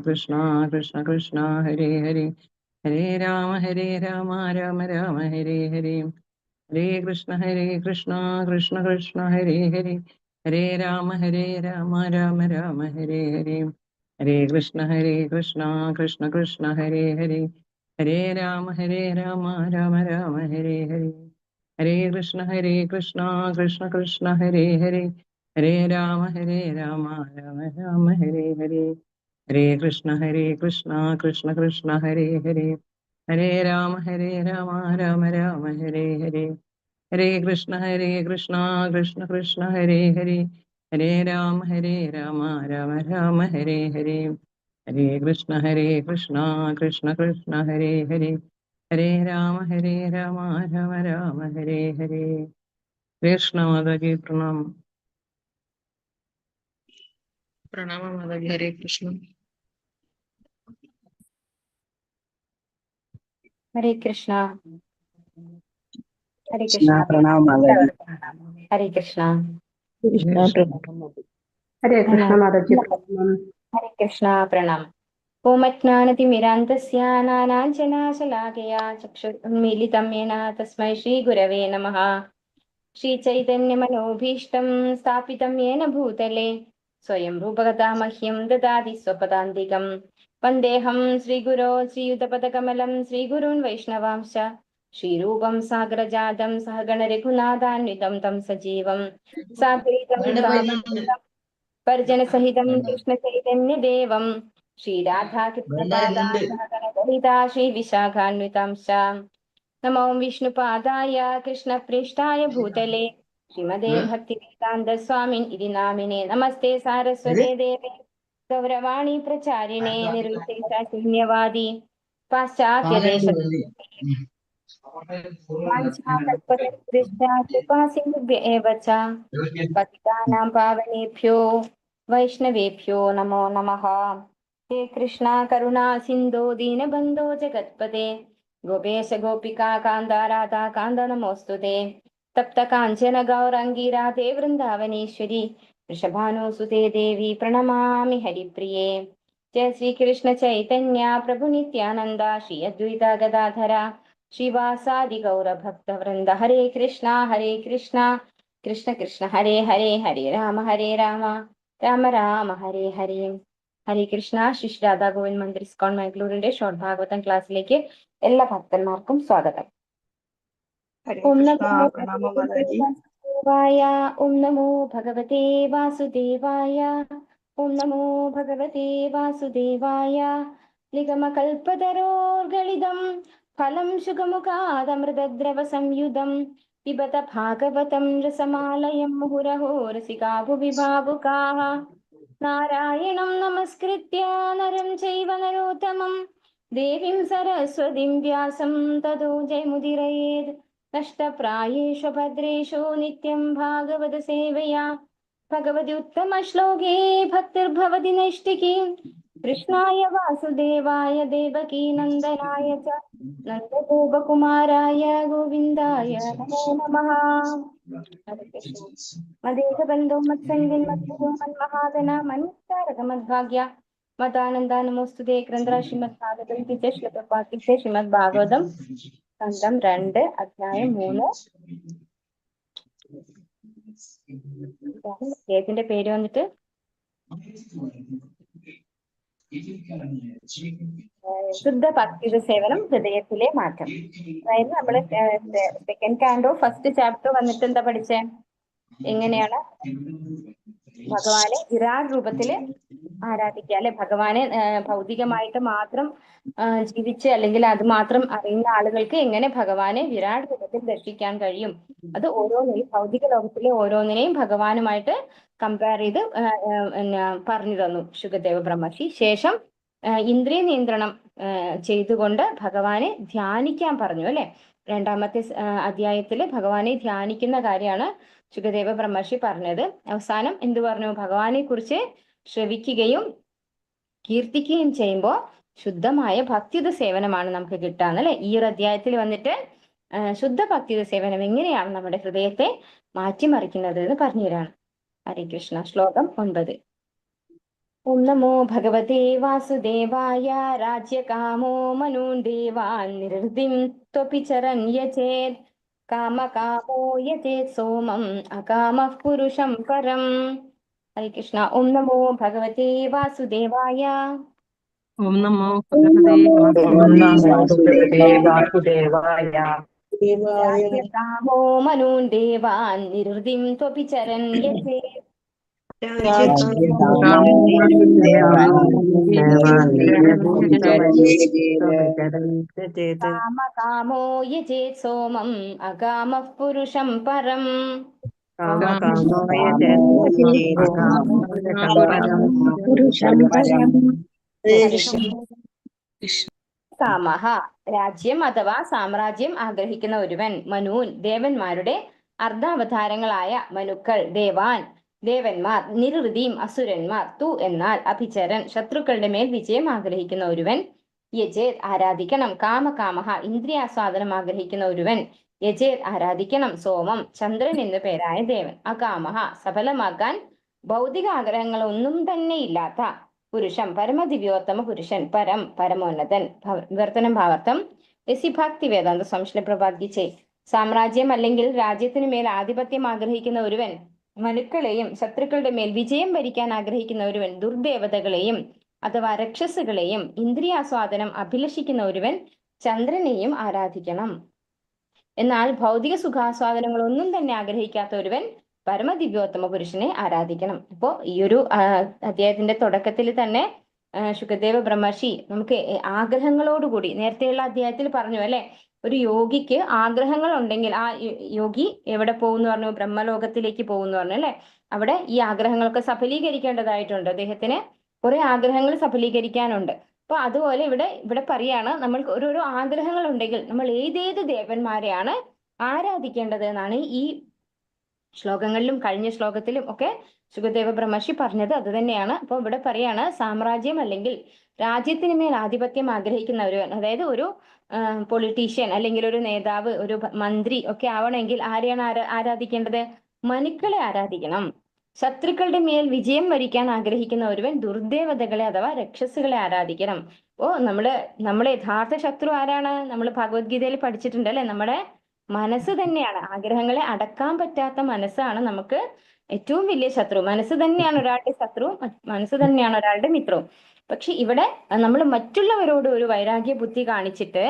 കൃഷ്ണ കൃഷ്ണ കൃഷ്ണ ഹരേ ഹരേ ഹരേ രാമ രാമ രാമ ഹരേ ഹരേ ഹരേ കൃഷ്ണ കൃഷ്ണ കൃഷ്ണ ഹരേ ഹരേ ഹരേ രാമ രാമ രാമ ഹരേ ഹരേ ഹരേ കൃഷ്ണ കൃഷ്ണ കൃഷ്ണ ഹരേ ഹരേ ഹരേ രാമ രാമ രാമ ഹരേ ഹരേ ഹരേ കൃഷ്ണ കൃഷ്ണ കൃഷ്ണ ഹരേ ഹരേ ഹരേ രാമ രാമ രാമ ഹരേ ഹരേ ഹരേ കൃഷ്ണ കൃഷ്ണ കൃഷ്ണ ഹരേ ഹരേ ഹരേ രാമ രാമ രാമ ഹരേ ഹരേ ഹരേ കൃഷ്ണ കൃഷ്ണ കൃഷ്ണ ഹരേ ഹരേ ഹരേ രാമ രാമ രാമ ഹരേ ഹരേ ഹരേ കൃഷ്ണ കൃഷ്ണ കൃഷ്ണ കൃഷ്ണ ഹരേ ഹരേ ഹരേ രാമ രാമ രാമ ഹരേ ഹരേ കൃഷ്ണ മാതാജി പ്രണാമം. പ്രണാമം മാതാജി. ഹരേ കൃഷ്ണ. ഹരേ കൃഷ്ണ. ഹരേ കൃഷ്ണ. പ്രണാമം മാതാജി. ഹരേ കൃഷ്ണ. ഹരേ കൃഷ്ണ മാതാജി. ഹരേ കൃഷ്ണ. പ്രണാമം. ഓമജ്ഞാനതിമിരാന്തസ്യ നാനാഞ്ജനാശലാകയാ ചക്ഷുരുന്മീലിതം യേന തസ്മൈ ശ്രീഗുരവേ നമഃ. ശ്രീചൈതന്യമനോഭീഷ്ടം സ്ഥാപിതം യേന ഭൂതലേ സ്വയം രൂപകഥാ മഹ്യം ദദാതി സ്വപദാന്തികം. വന്ദേഹം ശ്രീഗുരോ ശ്രീയുതപദകമലം ശ്രീഗുരുൻ വൈഷ്ണവാംശ ശ്രീരൂപം സാഗരജാതം സഹഗണ രഘുനാഥാന്വിതം തം സജീവം സാദ്വൈതം പരിജനസഹിതം കൃഷ്ണചൈതന്യദേവം ശ്രീരാധാകൃഷ്ണപാദാ ശ്രീവിശാഖാന്വിതാംശ. നമോ വിഷ്ണുപാദായ കൃഷ്ണപ്രേഷ്ഠായ ഭൂതലേ ശ്രീമദേ ഭക്തിവേദാന്ത സ്വാമിൻ ഇതി നാമിനെ. നമസ്തേ സാരസ്വതേ ദേവേ ഗൗരവാണി പ്രചാരിണേ നിർവിശേഷശൂന്യവാദി പാശ്ചാത്യദേശ പതിതാനാം പാവനേഭ്യോ വൈഷ്ണവേഭ്യോ നമോ നമഃ. ഹേ കൃഷ്ണ കരുണാ സിന്ധോ ദീനബന്ധോ ജഗത്പതേ ഗോപേശ ഗോപികാ കാന്ത രാധാ കാന്ത നമോസ്തുതേ. തപ്ത കാഞ്ചന ഗൗരാംഗീ രാധേ വൃന്ദാവനേശ്വരി വൃഷഭാനുസുതേ ദേവി പ്രണമാമി ഹരിപ്രിയേ. ജയ ശ്രീകൃഷ്ണ ചൈതന്യ പ്രഭു നിത്യാനന്ദ ശ്രീ അദ്വൈത ഗദാധര ശ്രീവാസാദി ഗൗരഭക്തവൃന്ദ. ഹരേ കൃഷ്ണ കൃഷ്ണ കൃഷ്ണ ഹരേ ഹരേ ഹരേ രാമ രാമ രാമ ഹരേ ഹരേ. ഹരേ കൃഷ്ണ. ശ്രീ രാധാ ഗോവിന്ദ് മന്ദിർ ഇസ്കോൺ മംഗളൂരിന്റെ ഷോർട്ട് ഭാഗവതം ക്ലാസ്സിലേക്ക് എല്ലാ ഭക്തന്മാർക്കും സ്വാഗതം. ഓം നമോ വാസുദേവായ. ഓം നമോ ഭഗവതേ വാസുദേവായ. ഓം നമോ ഭഗവതേ വാസുദേവായ. നിഗമകൽപതരോർഗളിതം ഫലം ശുഖമുഖാദമൃതദ്രവ സംയുതം പിബത ഭാഗവതം രസമാലയം മുഹുരഹോ രസികാ ഭുവി ഭാവുകാഃ. നാരായണം നമസ്കൃത്യ നരം ചൈവ നരോത്തമം ദേവീം സരസ്വതീം വ്യാസം തതോ ജയമുദീരയേത്. നഷ്ടപ്രായേഷു ഭദ്രേഷു നിത്യം ഭാഗവത സേവയാ ഭഗവതി ഉത്തമ ശ്ലോകേ ഭക്തിർഭവതി നൈഷ്ഠികീ. കൃഷ്ണായ വാസുദേവായ ദേവകീ നന്ദനായ ച നന്ദഗോപകുമാരായ ഗോവിന്ദായ നമോ നമഃ. മദേഹബന്ധോ മത്സംഗിൻ മദ്ഗുരോ മന്മഹാദന മന്വിതാരക മദ്ഭാഗ്യ മതാനന്ദ നമോസ്തുതേ. ഗ്രന്ഥ ശ്രീമദ് ഭാഗവതം ശ്ലോകപാഠ്യത്തെ ശ്രീമദ് ഭാഗവതം ഖണ്ഡം 2 അധ്യായം 3. അദ്ദേഹത്തിന്റെ പേര് വന്നിട്ട് ശുദ്ധ ഭക്തിയുടെ സേവനം, ഹൃദയത്തിലെ മാറ്റം. അതായത് നമ്മള് സെക്കൻഡ് കാൻഡോ ഫസ്റ്റ് ചാപ്റ്റർ വന്നിട്ട് എന്താ പഠിച്ചേ? എങ്ങനെയാണ് ഭഗവാനെ വിരാട് രൂപത്തില് ആരാധിക്കുക അല്ലെ? ഭഗവാനെ ഭൗതികമായിട്ട് മാത്രം ജീവിച്ച് അല്ലെങ്കിൽ അത് മാത്രം അറിയുന്ന ആളുകൾക്ക് എങ്ങനെ ഭഗവാനെ വിരാട് രൂപത്തിൽ ദർശിക്കാൻ കഴിയും? അത് ഓരോന്നിനെയും ഭൗതിക ലോകത്തിലെ ഓരോന്നിനെയും ഭഗവാനുമായിട്ട് കമ്പയർ ചെയ്ത് പറഞ്ഞു തന്നു ശുകദേവ ബ്രഹ്മർഷി. ശേഷം ഇന്ദ്രിയ നിയന്ത്രണം ചെയ്തുകൊണ്ട് ഭഗവാനെ ധ്യാനിക്കാൻ പറഞ്ഞു അല്ലെ? 2ാമത്തെ അധ്യായത്തില് ഭഗവാനെ ധ്യാനിക്കുന്ന കാര്യമാണ് ശുകദേവ ബ്രഹ്മർഷി പറഞ്ഞത്. അവസാനം എന്ത് പറഞ്ഞു? ഭഗവാനെ കുറിച്ച് ശ്രവിക്കുകയും കീർത്തിക്കുകയും ചെയ്യുമ്പോൾ ശുദ്ധമായ ഭക്തിയുത സേവനമാണ് നമുക്ക് കിട്ടാന്നല്ലേ? ഈ ഒരു അധ്യായത്തിൽ വന്നിട്ട് ശുദ്ധ ഭക്തിയുത സേവനം എങ്ങനെയാണ് നമ്മുടെ ഹൃദയത്തെ മാറ്റിമറിക്കുന്നത് എന്ന് പറഞ്ഞുതരാണ്. ഹരേ കൃഷ്ണ. ശ്ലോകം 9. ഓം നമോ ഭഗവതേ വാസുദേവായ. രാജ്യകാമോ മനൂൻ ദേവാൻ നിരൃതിം ത്വപി ചരൻ യചേത് കാമകാമോ യചേത് സോമം അകാമഃ പുരുഷം പരം. ഹരേ കൃഷ്ണ. ഓം നമോ ഭഗവതേ വാസുദേവായ. ഓം നമോ ഭഗവതേ വാസുദേവായ. രാജ്യകാമോ മനൂൻ ദേവാൻ നിരൃതിം ത്വപി ചരൻ യചേത് കാമകാമോ യചേത് സോമം അകാമഃ പുരുഷം പരം. കാമഹ രാജ്യം അഥവാ സാമ്രാജ്യം ആഗ്രഹിക്കുന്ന ഒരുവൻ. മനൂൻ ദേവന്മാരുടെ അർദ്ധാവതാരങ്ങളായ മനുക്കൾ. ദേവാൻ ദേവന്മാർ. നിരുതിയും അസുരന്മാർ. തു എന്നാൽ അഭിചരൻ ശത്രുക്കളുടെ മേൽ വിജയം ആഗ്രഹിക്കുന്ന ഒരുവൻ. യജേത് ആരാധിക്കണം. കാമകാമഹ ഇന്ദ്രിയാസ്വാദനം ആഗ്രഹിക്കുന്ന ഒരുവൻ. യജേത് ആരാധിക്കണം. സോമം ചന്ദ്രൻ എന്നു പേരായ ദേവൻ. അകാമഹ സഫലമാക്കാൻ ഭൗതിക ആഗ്രഹങ്ങൾ ഒന്നും തന്നെ ഇല്ലാത്ത പുരുഷൻ. പരമദിവ്യോത്തമ പുരുഷൻ. പരം പരമോന്നതൻ. വിവർത്തനം ഭാവാർത്ഥം. യസി ഭക്തി വേദാന്ത സംശ്ലേ പ്രഭാഗിച്ചേ. സാമ്രാജ്യം അല്ലെങ്കിൽ രാജ്യത്തിനു മേൽ ആധിപത്യം ആഗ്രഹിക്കുന്ന ഒരുവൻ. മനുക്കളെയും ശത്രുക്കളുടെ മേൽ വിജയം വരിക്കാൻ ആഗ്രഹിക്കുന്ന ഒരുവൻ. ദുർദേവതകളെയും അഥവാ രക്ഷസുകളെയും ഇന്ദ്രിയാസ്വാദനം അഭിലഷിക്കുന്ന ഒരുവൻ ചന്ദ്രനെയും ആരാധിക്കണം. എന്നാൽ ഭൗതിക സുഖാസ്വാദനങ്ങൾ ഒന്നും തന്നെ ആഗ്രഹിക്കാത്ത ഒരുവൻ പരമദിവ്യോത്തമ പുരുഷനെ ആരാധിക്കണം. അപ്പോ ഈ ഒരു അധ്യായത്തിന്റെ തുടക്കത്തിൽ തന്നെ ശുകദേവ ബ്രഹ്മർഷി നമുക്ക് ആഗ്രഹങ്ങളോടുകൂടി, നേരത്തെയുള്ള അധ്യായത്തിൽ പറഞ്ഞു അല്ലെ, ഒരു യോഗിക്ക് ആഗ്രഹങ്ങൾ ഉണ്ടെങ്കിൽ ആ യോഗി എവിടെ പോകുന്നു പറഞ്ഞു? ബ്രഹ്മലോകത്തിലേക്ക് പോകുന്നു പറഞ്ഞു അല്ലെ. അവിടെ ഈ ആഗ്രഹങ്ങളൊക്കെ സഫലീകരിക്കേണ്ടതായിട്ടുണ്ട്. അദ്ദേഹത്തിന് കുറെ ആഗ്രഹങ്ങൾ സഫലീകരിക്കാനുണ്ട്. അപ്പൊ അതുപോലെ ഇവിടെ പറയാണ്, നമ്മൾക്ക് ഓരോരോ ആഗ്രഹങ്ങൾ ഉണ്ടെങ്കിൽ നമ്മൾ ഏതേത് ദേവന്മാരെയാണ് ആരാധിക്കേണ്ടത് എന്നാണ് ഈ ശ്ലോകങ്ങളിലും കഴിഞ്ഞ ശ്ലോകത്തിലും ഒക്കെ ശുകദേവ ബ്രഹ്മർഷി പറഞ്ഞത് അത് തന്നെയാണ്. അപ്പൊ ഇവിടെ പറയാണ്, സാമ്രാജ്യം അല്ലെങ്കിൽ രാജ്യത്തിന് മേൽ ആധിപത്യം ആഗ്രഹിക്കുന്ന ഒരുവൻ, അതായത് ഒരു പൊളിറ്റീഷ്യൻ അല്ലെങ്കിൽ ഒരു നേതാവ്, ഒരു മന്ത്രി ഒക്കെ ആവണമെങ്കിൽ ആരെയാണ് ആരാധിക്കേണ്ടത്? മനുക്കളെ ആരാധിക്കണം. ശത്രുക്കളുടെ മേൽ വിജയം വരിക്കാൻ ആഗ്രഹിക്കുന്ന ഒരുവൻ ദുർദേവതകളെ അഥവാ രക്ഷസുകളെ ആരാധിക്കണം. ഓ നമ്മുടെ യഥാർത്ഥ ശത്രു ആരാണ്? നമ്മൾ ഭഗവത്ഗീതയിൽ പഠിച്ചിട്ടുണ്ട് അല്ലെ. നമ്മുടെ മനസ്സ് തന്നെയാണ്. ആഗ്രഹങ്ങളെ അടക്കാൻ പറ്റാത്ത മനസ്സാണ് നമുക്ക് ഏറ്റവും വലിയ ശത്രു. മനസ്സ് തന്നെയാണ് ഒരാളുടെ ശത്രു, മനസ്സ് തന്നെയാണ് ഒരാളുടെ മിത്രവും. പക്ഷെ ഇവിടെ നമ്മൾ മറ്റുള്ളവരോട് ഒരു വൈരാഗ്യ ബുദ്ധി കാണിച്ചിട്ട്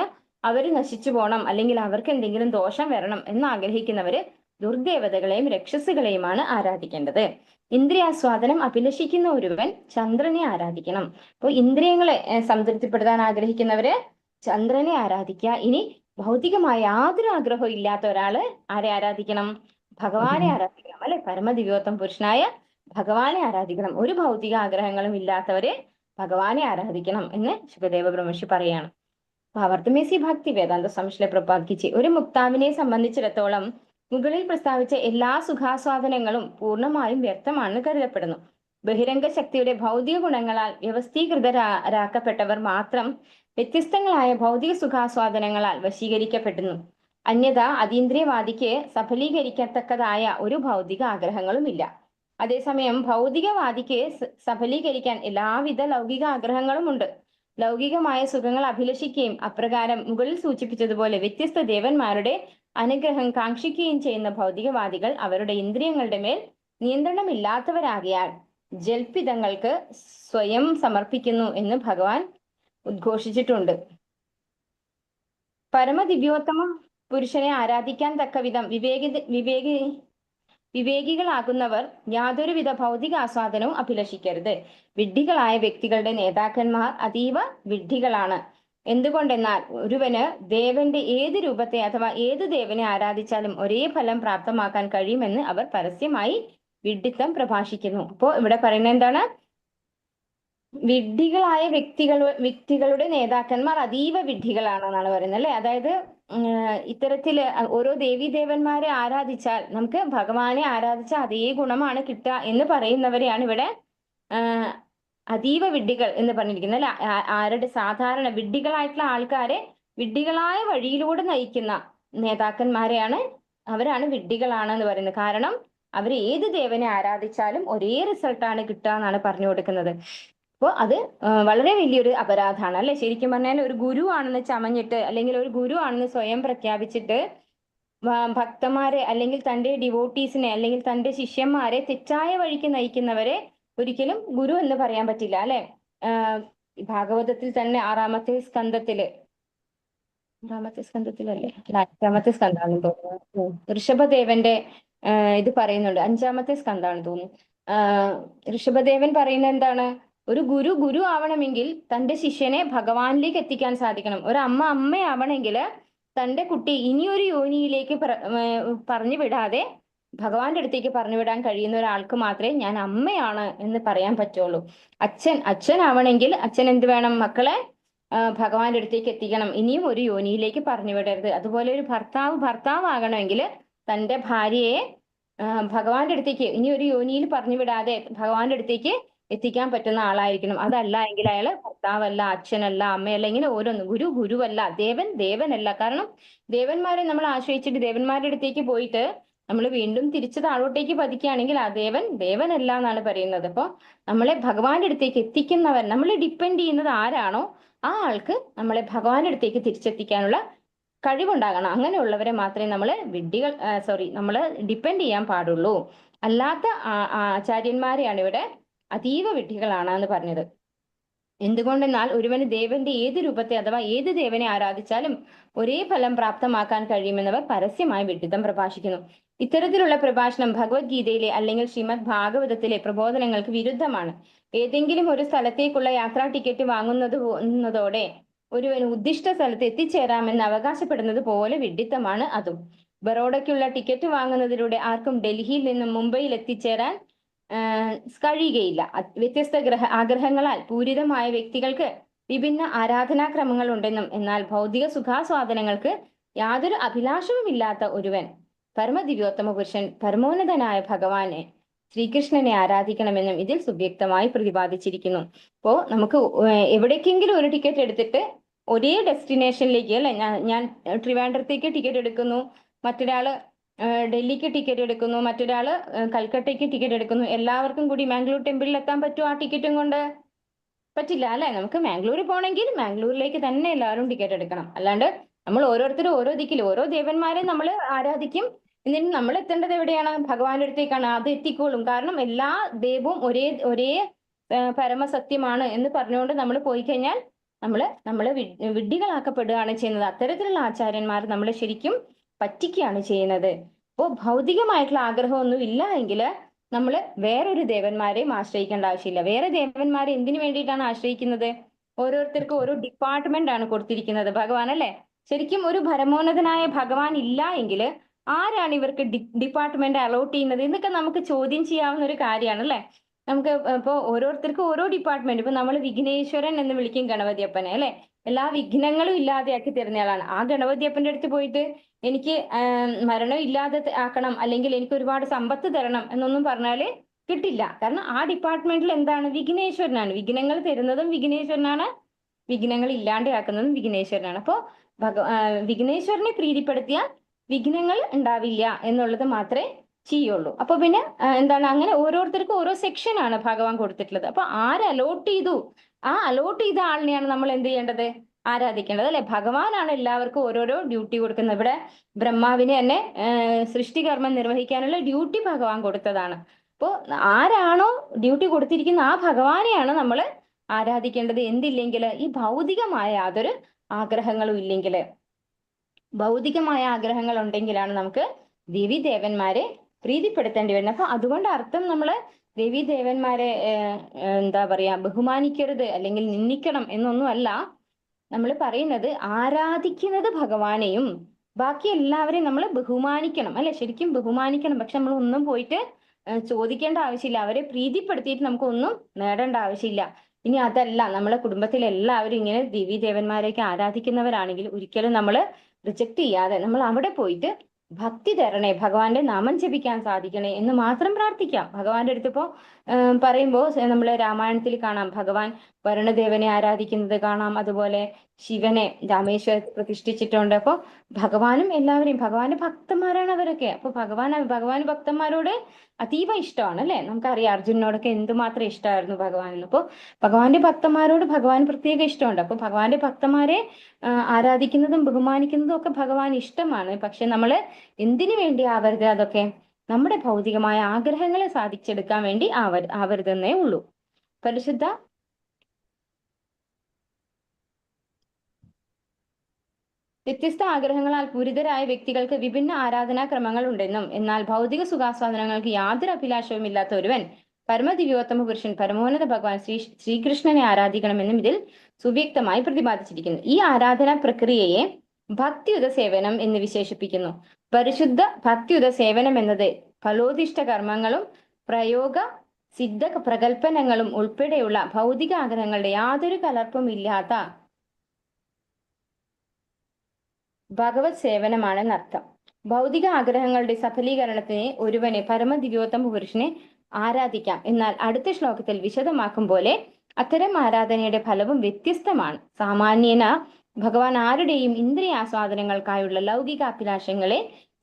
അവര് നശിച്ചു പോകണം അല്ലെങ്കിൽ അവർക്ക് എന്തെങ്കിലും ദോഷം വരണം എന്ന് ആഗ്രഹിക്കുന്നവര് ദുർദേവതകളെയും രക്ഷസുകളെയുമാണ് ആരാധിക്കേണ്ടത്. ഇന്ദ്രിയാസ്വാദനം അഭിലഷിക്കുന്ന ഒരുവൻ ചന്ദ്രനെ ആരാധിക്കണം. അപ്പോൾ ഇന്ദ്രിയങ്ങളെ സംതൃപ്തിപ്പെടുത്താൻ ആഗ്രഹിക്കുന്നവര് ചന്ദ്രനെ ആരാധിക്കുക. ഇനി ഭൗതികമായ യാതൊരു ആഗ്രഹവും ഇല്ലാത്ത ഒരാള് ആരെ ആരാധിക്കണം? ഭഗവാനെ ആരാധിക്കണം അല്ലെ. പരമദിവ്യോത്തമ പുരുഷനായ ഭഗവാനെ ആരാധിക്കണം. ഒരു ഭൗതിക ആഗ്രഹങ്ങളും ഇല്ലാത്തവരെ ഭഗവാനെ ആരാധിക്കണം എന്ന് ശുകദേവ ബ്രഹ്മർഷി പറയാണ്. ഭാവാർത്ഥമേസി ഭക്തി വേദാന്ത സംശ്ലേ പ്രഭാഗിച്ച്. ഒരു മുക്താവിനെ സംബന്ധിച്ചിടത്തോളം മുകളിൽ പ്രസ്താവിച്ച എല്ലാ സുഖാസ്വാദനങ്ങളും പൂർണ്ണമായും വ്യർത്ഥമാണെന്ന് കരുതപ്പെടുന്നു. ബഹിരംഗ ശക്തിയുടെ ഭൗതിക ഗുണങ്ങളാൽ വ്യവസ്ഥീകൃതരാക്കപ്പെട്ടവർ മാത്രം വ്യത്യസ്തങ്ങളായ ഭൗതിക സുഖാസ്വാദനങ്ങളാൽ വശീകരിക്കപ്പെടുന്നു. അന്യഥ അതീന്ദ്രിയവാദിക്ക് സഫലീകരിക്കത്തക്കതായ ഒരു ഭൗതിക ആഗ്രഹങ്ങളുമില്ല. അതേസമയം ഭൗതികവാദിക്ക് സഫലീകരിക്കാൻ എല്ലാവിധ ലൗകിക ആഗ്രഹങ്ങളും ഉണ്ട്. ലൗകികമായ സുഖങ്ങൾ അഭിലഷിക്കുകയും അപ്രകാരം മുകളിൽ സൂചിപ്പിച്ചതുപോലെ വ്യത്യസ്ത ദേവന്മാരുടെ അനുഗ്രഹം കാക്ഷിക്കുകയും ചെയ്യുന്ന ഭൗതികവാദികൾ അവരുടെ ഇന്ദ്രിയങ്ങളുടെ മേൽ നിയന്ത്രണമില്ലാത്തവരാകിയാൽ ജൽപിതങ്ങൾക്ക് സ്വയം സമർപ്പിക്കുന്നു എന്ന് ഭഗവാൻ ഉദ്ഘോഷിച്ചിട്ടുണ്ട്. പരമദിവ്യോത്തമ പുരുഷനെ ആരാധിക്കാൻ തക്കവിധം വിവേകികളാകുന്നവർ യാതൊരുവിധ ഭൗതിക ആസ്വാദനവും അഭിലഷിക്കരുത്. വിഡ്ഢികളായ വ്യക്തികളുടെ നേതാക്കന്മാർ അതീവ വിഡ്ഢികളാണ്. എന്തുകൊണ്ടെന്നാൽ ഒരുവന് ദേവന്റെ ഏത് രൂപത്തെ അഥവാ ഏത് ദേവനെ ആരാധിച്ചാലും ഒരേ ഫലം പ്രാപ്തമാക്കാൻ കഴിയുമെന്ന് അവർ പരസ്യമായി വിഡ്ഢിത്തം പ്രഭാഷിക്കുന്നു. അപ്പോ ഇവിടെ പറയുന്നത് എന്താണ്? വിഡ്ഢികളായ വ്യക്തികളുടെ നേതാക്കന്മാർ അതീവ വിഡ്ഢികളാണെന്നാണ് പറയുന്നത് അല്ലെ. അതായത് ഇത്തരത്തില് ഓരോ ദേവീദേവന്മാരെ ആരാധിച്ചാൽ നമുക്ക് ഭഗവാനെ ആരാധിച്ച അതേ ഗുണമാണ് കിട്ടുക എന്ന് പറയുന്നവരെയാണ് ഇവിടെ അതീവ വിഡ്ഢികൾ എന്ന് പറഞ്ഞിരിക്കുന്നത് അല്ലെ. ആരുടെ? സാധാരണ വിഡ്ഢികളായിട്ടുള്ള ആൾക്കാരെ വിഡ്ഢികളായ വഴിയിലൂടെ നയിക്കുന്ന നേതാക്കന്മാരെയാണ്, അവരാണ് വിഡ്ഢികളാണ് എന്ന് പറയുന്നത്. കാരണം അവർ ഏത് ദേവനെ ആരാധിച്ചാലും ഒരേ റിസൾട്ടാണ് കിട്ടുക എന്നാണ് പറഞ്ഞു കൊടുക്കുന്നത്. അപ്പോൾ അത് വളരെ വലിയൊരു അപരാധമാണ് അല്ലെ. ശരിക്കും പറഞ്ഞാൽ ഒരു ഗുരു ആണെന്ന് ചമഞ്ഞിട്ട് അല്ലെങ്കിൽ ഒരു ഗുരു ആണെന്ന് സ്വയം പ്രഖ്യാപിച്ചിട്ട് ഭക്തന്മാരെ അല്ലെങ്കിൽ തന്റെ ഡിവോട്ടീസിനെ അല്ലെങ്കിൽ തന്റെ ശിഷ്യന്മാരെ തെറ്റായ വഴിക്ക് നയിക്കുന്നവരെ ഒരിക്കലും ഗുരു എന്ന് പറയാൻ പറ്റില്ല അല്ലെ. ഭാഗവതത്തിൽ തന്നെ ആറാമത്തെ സ്കന്ധത്തിലല്ലേ, അല്ല 5ാമത്തെ സ്കന്ധാണെന്ന് തോന്നുന്നു, ഋഷഭദേവന്റെ ഇത് പറയുന്നുണ്ട്. 5ാമത്തെ സ്കന്ധാണ് തോന്നുന്നു. ഋഷഭദേവൻ പറയുന്നത് എന്താണ്? ഒരു ഗുരു ആവണമെങ്കിൽ തന്റെ ശിഷ്യനെ ഭഗവാനിലേക്ക് എത്തിക്കാൻ സാധിക്കണം. ഒരു അമ്മയാവണമെങ്കിൽ തന്റെ കുട്ടി ഇനിയൊരു യോനിയിലേക്ക് പറഞ്ഞു വിടാതെ ഭഗവാന്റെ അടുത്തേക്ക് പറഞ്ഞു വിടാൻ കഴിയുന്ന ഒരാൾക്ക് മാത്രമേ ഞാൻ അമ്മയാണ് എന്ന് പറയാൻ പറ്റുള്ളൂ. അച്ഛനാവണമെങ്കിൽ അച്ഛൻ എന്ത് വേണം? മക്കളെ ഭഗവാന്റെ അടുത്തേക്ക് എത്തിക്കണം, ഇനിയും ഒരു യോനിയിലേക്ക് പറഞ്ഞു വിടരുത്. അതുപോലെ ഒരു ഭർത്താവാകണമെങ്കിൽ തന്റെ ഭാര്യയെ ഭഗവാന്റെ അടുത്തേക്ക് ഇനി ഒരു യോനിയിൽ പറഞ്ഞു വിടാതെ ഭഗവാന്റെ അടുത്തേക്ക് എത്തിക്കാൻ പറ്റുന്ന ആളായിരിക്കണം. അതല്ല എങ്കിൽ അയാള് ഭർത്താവല്ല, അച്ഛനല്ല, അമ്മയല്ല, ഇങ്ങനെ ഓരോന്ന്. ഗുരുവല്ല, ദേവനല്ല. കാരണം ദേവന്മാരെ നമ്മൾ ആശ്രയിച്ചിട്ട് ദേവന്മാരുടെ അടുത്തേക്ക് പോയിട്ട് നമ്മൾ വീണ്ടും തിരിച്ച് താഴോട്ടേക്ക് പതിക്കുകയാണെങ്കിൽ ആ ദേവനല്ല എന്നാണ് പറയുന്നത്. അപ്പോൾ നമ്മളെ ഭഗവാന്റെ അടുത്തേക്ക് എത്തിക്കുന്നവൻ, നമ്മൾ ഡിപ്പെൻഡ് ചെയ്യുന്നത് ആരാണോ ആ ആൾക്ക് നമ്മളെ ഭഗവാന്റെ അടുത്തേക്ക് തിരിച്ചെത്തിക്കാനുള്ള കഴിവുണ്ടാകണം. അങ്ങനെയുള്ളവരെ മാത്രമേ നമ്മൾ ഡിപ്പെൻഡ് ചെയ്യാൻ പാടുള്ളൂ. അല്ലാത്ത ആചാര്യന്മാരെയാണ് ഇവിടെ അതീവ വിഡ്ഢികളാണ് എന്ന് പറഞ്ഞത്. എന്തുകൊണ്ടെന്നാൽ ഒരുവന് ദേവന്റെ ഏത് രൂപത്തെ അഥവാ ഏത് ദേവനെ ആരാധിച്ചാലും ഒരേ ഫലം പ്രാപ്തമാക്കാൻ കഴിയുമെന്നവർ പരസ്യമായി വിഡ്ഢിത്തം പ്രഭാഷിക്കുന്നു. ഇത്തരത്തിലുള്ള പ്രഭാഷണം ഭഗവത്ഗീതയിലെ അല്ലെങ്കിൽ ശ്രീമദ് ഭാഗവതത്തിലെ പ്രബോധനങ്ങൾക്ക് വിരുദ്ധമാണ്. ഏതെങ്കിലും ഒരു സ്ഥലത്തേക്കുള്ള യാത്രാ ടിക്കറ്റ് വാങ്ങുന്നതോടെ ഒരുവന് ഉദ്ദിഷ്ട സ്ഥലത്ത് എത്തിച്ചേരാമെന്ന് അവകാശപ്പെടുന്നത് പോലെ വിഡ്ഢിത്തമാണ് അതും. ബറോഡയ്ക്കുള്ള ടിക്കറ്റ് വാങ്ങുന്നതിലൂടെ ആർക്കും ഡൽഹിയിൽ നിന്നും മുംബൈയിൽ എത്തിച്ചേരാൻ കഴിയുകയില്ല. വ്യത്യസ്ത ആഗ്രഹങ്ങളാൽ പൂരിതമായ വ്യക്തികൾക്ക് വിഭിന്ന ആരാധനാക്രമങ്ങൾ ഉണ്ടെന്നും എന്നാൽ ഭൗതിക സുഖാസ്വാദനങ്ങൾക്ക് യാതൊരു അഭിലാഷവുമില്ലാത്ത ഒരുവൻ പരമദിവ്യോത്തമ പുരുഷൻ പരമോന്നതനായ ഭഗവാനെ ശ്രീകൃഷ്ണനെ ആരാധിക്കണമെന്നും ഇതിൽ സുവ്യക്തമായി പ്രതിപാദിച്ചിരിക്കുന്നു. അപ്പോ നമുക്ക് എവിടേക്കെങ്കിലും ഒരു ടിക്കറ്റ് എടുത്തിട്ട് ഒരേ ഡെസ്റ്റിനേഷനിലേക്ക് അല്ലെ, ഞാൻ ട്രിവാൻഡ്രത്തേക്ക് ടിക്കറ്റ് എടുക്കുന്നു, മറ്റൊരാള് ഡൽഹിക്ക് ടിക്കറ്റ് എടുക്കുന്നു, മറ്റൊരാള് കൽക്കട്ടയ്ക്ക് ടിക്കറ്റ് എടുക്കുന്നു, എല്ലാവർക്കും കൂടി മാംഗ്ലൂർ ടെമ്പിളിൽ എത്താൻ പറ്റുമോ ആ ടിക്കറ്റും കൊണ്ട്? പറ്റില്ല അല്ലെ. നമുക്ക് മാംഗ്ലൂരിൽ പോകണമെങ്കിൽ മാംഗ്ലൂരിലേക്ക് തന്നെ എല്ലാവരും ടിക്കറ്റ് എടുക്കണം. അല്ലാണ്ട് നമ്മൾ ഓരോരുത്തരും ഓരോ ദിക്കിൽ ഓരോ ദേവന്മാരെ നമ്മൾ ആരാധിക്കും, എന്നിട്ട് നമ്മൾ എത്തേണ്ടത് എവിടെയാണ്? ഭഗവാന്റെ അടുത്തേക്കാണ്. അത് എത്തിക്കോളും. കാരണം എല്ലാ ദേവവും ഒരേ പരമസത്യമാണ് എന്ന് പറഞ്ഞുകൊണ്ട് നമ്മൾ പോയി കഴിഞ്ഞാൽ നമ്മള് വിഡ്ഢികളാക്കപ്പെടുകയാണ് ചെയ്യുന്നത്. അത്തരത്തിലുള്ള ആചാര്യന്മാർ നമ്മളെ ശരിക്കും പറ്റിക്കുകയാണ് ചെയ്യുന്നത്. അപ്പോൾ ഭൗതികമായിട്ടുള്ള ആഗ്രഹമൊന്നും ഇല്ല എങ്കിൽ നമ്മൾ വേറൊരു ദേവന്മാരെയും ആശ്രയിക്കേണ്ട ആവശ്യമില്ല. വേറെ ദേവന്മാരെ എന്തിനു വേണ്ടിയിട്ടാണ് ആശ്രയിക്കുന്നത്? ഓരോരുത്തർക്കും ഓരോ ഡിപ്പാർട്ട്മെന്റ് ആണ് കൊടുത്തിരിക്കുന്നത് ഭഗവാൻ അല്ലെ. ശരിക്കും ഒരു പരമോന്നതനായ ഭഗവാൻ ഇല്ല എങ്കിൽ ആരാണ് ഇവർക്ക് ഡിപ്പാർട്ട്മെന്റ് അലോട്ട് ചെയ്യുന്നത് എന്നൊക്കെ നമുക്ക് ചോദ്യം ചെയ്യാവുന്ന ഒരു കാര്യമാണ് അല്ലെ. നമുക്ക് ഇപ്പോൾ ഓരോരുത്തർക്കും ഓരോ ഡിപ്പാർട്ട്മെന്റ്, ഇപ്പൊ നമ്മൾ വിഘ്നേശ്വരൻ എന്ന് വിളിക്കും ഗണപതിയപ്പനെ അല്ലെ. എല്ലാ വിഘ്നങ്ങളും ഇല്ലാതെയാക്കി തരുന്നയാളാണ്. ആ ഗണപതിയപ്പന്റെ അടുത്ത് പോയിട്ട് എനിക്ക് മരണം ഇല്ലാതെ ആക്കണം അല്ലെങ്കിൽ എനിക്ക് ഒരുപാട് സമ്പത്ത് തരണം എന്നൊന്നും പറഞ്ഞാല് കിട്ടില്ല. കാരണം ആ ഡിപ്പാർട്ട്മെന്റിൽ എന്താണ്? വിഘ്നേശ്വരനാണ്. വിഘ്നങ്ങൾ തരുന്നതും വിഘ്നേശ്വരനാണ്, വിഘ്നങ്ങൾ ഇല്ലാതെയാക്കുന്നതും വിഘ്നേശ്വരനാണ്. അപ്പോൾ വിഘ്നേശ്വരനെ പ്രീതിപ്പെടുത്തിയാൽ വിഘ്നങ്ങൾ ഉണ്ടാവില്ല എന്നുള്ളത് മാത്രമേ ചെയ്യുള്ളൂ. അപ്പൊ പിന്നെ എന്താണ്, അങ്ങനെ ഓരോരുത്തർക്കും ഓരോ സെക്ഷനാണ് ഭഗവാൻ കൊടുത്തിട്ടുള്ളത്. അപ്പൊ അലോട്ട് ചെയ്തു, ആ അലോട്ട് ചെയ്ത ആളിനെയാണ് നമ്മൾ എന്ത് ചെയ്യേണ്ടത്? ആരാധിക്കേണ്ടത് അല്ലെ. ഭഗവാനാണ് എല്ലാവർക്കും ഓരോരോ ഡ്യൂട്ടി കൊടുക്കുന്നത്. ഇവിടെ ബ്രഹ്മാവിനെ തന്നെ സൃഷ്ടികർമ്മം നിർവഹിക്കാനുള്ള ഡ്യൂട്ടി ഭഗവാൻ കൊടുത്തതാണ്. അപ്പോൾ ആരാണോ ഡ്യൂട്ടി കൊടുത്തിരിക്കുന്ന ആ ഭഗവാനെയാണ് നമ്മൾ ആരാധിക്കേണ്ടത്. എന്തില്ലെങ്കിൽ ഈ ഭൗതികമായ യാതൊരു ആഗ്രഹങ്ങളും ഇല്ലെങ്കിൽ. ഭൗതികമായ ആഗ്രഹങ്ങൾ ഉണ്ടെങ്കിലാണ് നമുക്ക് ദേവീദേവന്മാരെ പ്രീതിപ്പെടുത്തേണ്ടി വരുന്നത്. അപ്പൊ അതുകൊണ്ട് അർത്ഥം നമ്മൾ ദേവീദേവന്മാരെ എന്താ പറയാ ബഹുമാനിക്കരുത് അല്ലെങ്കിൽ നിന്ദിക്കണം എന്നൊന്നും അല്ല. നമ്മൾ പറയുന്നത് ആരാധിക്കുന്നത് ഭഗവാനെയും ബാക്കി എല്ലാവരെയും നമ്മൾ ബഹുമാനിക്കണം അല്ലെ. ശരിക്കും ബഹുമാനിക്കണം. പക്ഷെ നമ്മൾ ഒന്നും പോയിട്ട് ചോദിക്കേണ്ട ആവശ്യമില്ല. അവരെ പ്രീതിപ്പെടുത്തിയിട്ട് നമുക്ക് ഒന്നും നേടേണ്ട ആവശ്യമില്ല. ഇനി അതല്ല, നമ്മളെ കുടുംബത്തിലെ എല്ലാവരും ഇങ്ങനെ ദേവീദേവന്മാരെയൊക്കെ ആരാധിക്കുന്നവരാണെങ്കിൽ ഒരിക്കലും നമ്മൾ റിജക്ട് ചെയ്യാതെ നമ്മൾ അവിടെ പോയിട്ട് ഭക്തി തരണേ, ഭഗവാന്റെ നാമം ജപിക്കാൻ സാധിക്കണേ എന്ന് മാത്രം പ്രാർത്ഥിക്കാം. ഭഗവാന്റെ അടുത്ത് ഇപ്പോ പറയുമ്പോൾ നമ്മൾ രാമായണത്തിൽ കാണാം, ഭഗവാൻ വരുണദേവനെ ആരാധിക്കുന്നത് കാണാം. അതുപോലെ ശിവനെ രാമേശ്വരത്ത് പ്രതിഷ്ഠിച്ചിട്ടുണ്ട്. അപ്പോൾ ഭഗവാനും എല്ലാവരെയും, ഭഗവാന്റെ ഭക്തന്മാരാണ് അവരൊക്കെ. അപ്പൊ ഭഗവാന് ഭക്തന്മാരോട് അതീവ ഇഷ്ടമാണ് അല്ലെ. നമുക്കറിയാം അർജുനോടൊക്കെ എന്തുമാത്രം ഇഷ്ടമായിരുന്നു ഭഗവാനെന്ന്. അപ്പോൾ ഭഗവാന്റെ ഭക്തന്മാരോട് ഭഗവാൻ പ്രത്യേക ഇഷ്ടമുണ്ട്. അപ്പൊ ഭഗവാന്റെ ഭക്തന്മാരെ ആരാധിക്കുന്നതും ബഹുമാനിക്കുന്നതും ഒക്കെ ഭഗവാൻ ഇഷ്ടമാണ്. പക്ഷെ നമ്മൾ എന്തിനു വേണ്ടി ആവരുത് അതൊക്കെ? നമ്മുടെ ഭൗതികമായ ആഗ്രഹങ്ങളെ സാധിച്ചെടുക്കാൻ വേണ്ടി ആവരുതെന്നേ ഉള്ളൂ. പരിശുദ്ധ വ്യത്യസ്ത ആഗ്രഹങ്ങളാൽ പൂരിതരായ വ്യക്തികൾക്ക് വിഭിന്ന ആരാധനാക്രമങ്ങൾ ഉണ്ടെന്നും എന്നാൽ ഭൗതിക സുഖാസ്വാദനങ്ങൾക്ക് യാതൊരു അഭിലാഷവും ഇല്ലാത്ത ഒരുവൻ പരമദിവ്യോത്തമ പുരുഷൻ പരമോന്നത ഭഗവാൻ ശ്രീകൃഷ്ണനെ ആരാധിക്കണമെന്നും ഇതിൽ സുവ്യക്തമായി പ്രതിപാദിച്ചിരിക്കുന്നു. ഈ ആരാധനാ പ്രക്രിയയെ ഭക്തിയുത സേവനം എന്ന് വിശേഷിപ്പിക്കുന്നു. പരിശുദ്ധ ഭക്തിയുത സേവനം എന്നത് ഫലോദിഷ്ട കർമ്മങ്ങളും പ്രയോഗ സിദ്ധ പ്രകൽപ്പനങ്ങളും ഉൾപ്പെടെയുള്ള ഭൗതിക ആഗ്രഹങ്ങളുടെ യാതൊരു കലർപ്പും ഇല്ലാത്ത ഭഗവത് സേവനമാണെന്നർത്ഥം. ഭൗതിക ആഗ്രഹങ്ങളുടെ സഫലീകരണത്തിന് ഒരുവനെ പരമദിവ്യോത്തമ പുരുഷനെ ആരാധിക്കാം. എന്നാൽ അടുത്ത ശ്ലോകത്തിൽ വിശദമാക്കും പോലെ അത്തരം ആരാധനയുടെ ഫലവും വ്യത്യസ്തമാണ്. സാമാന്യേന ഭഗവാൻ ആരുടെയും ഇന്ദ്രിയാസ്വാദനങ്ങൾക്കായുള്ള ലൗകിക അഭിലാഷങ്ങളെ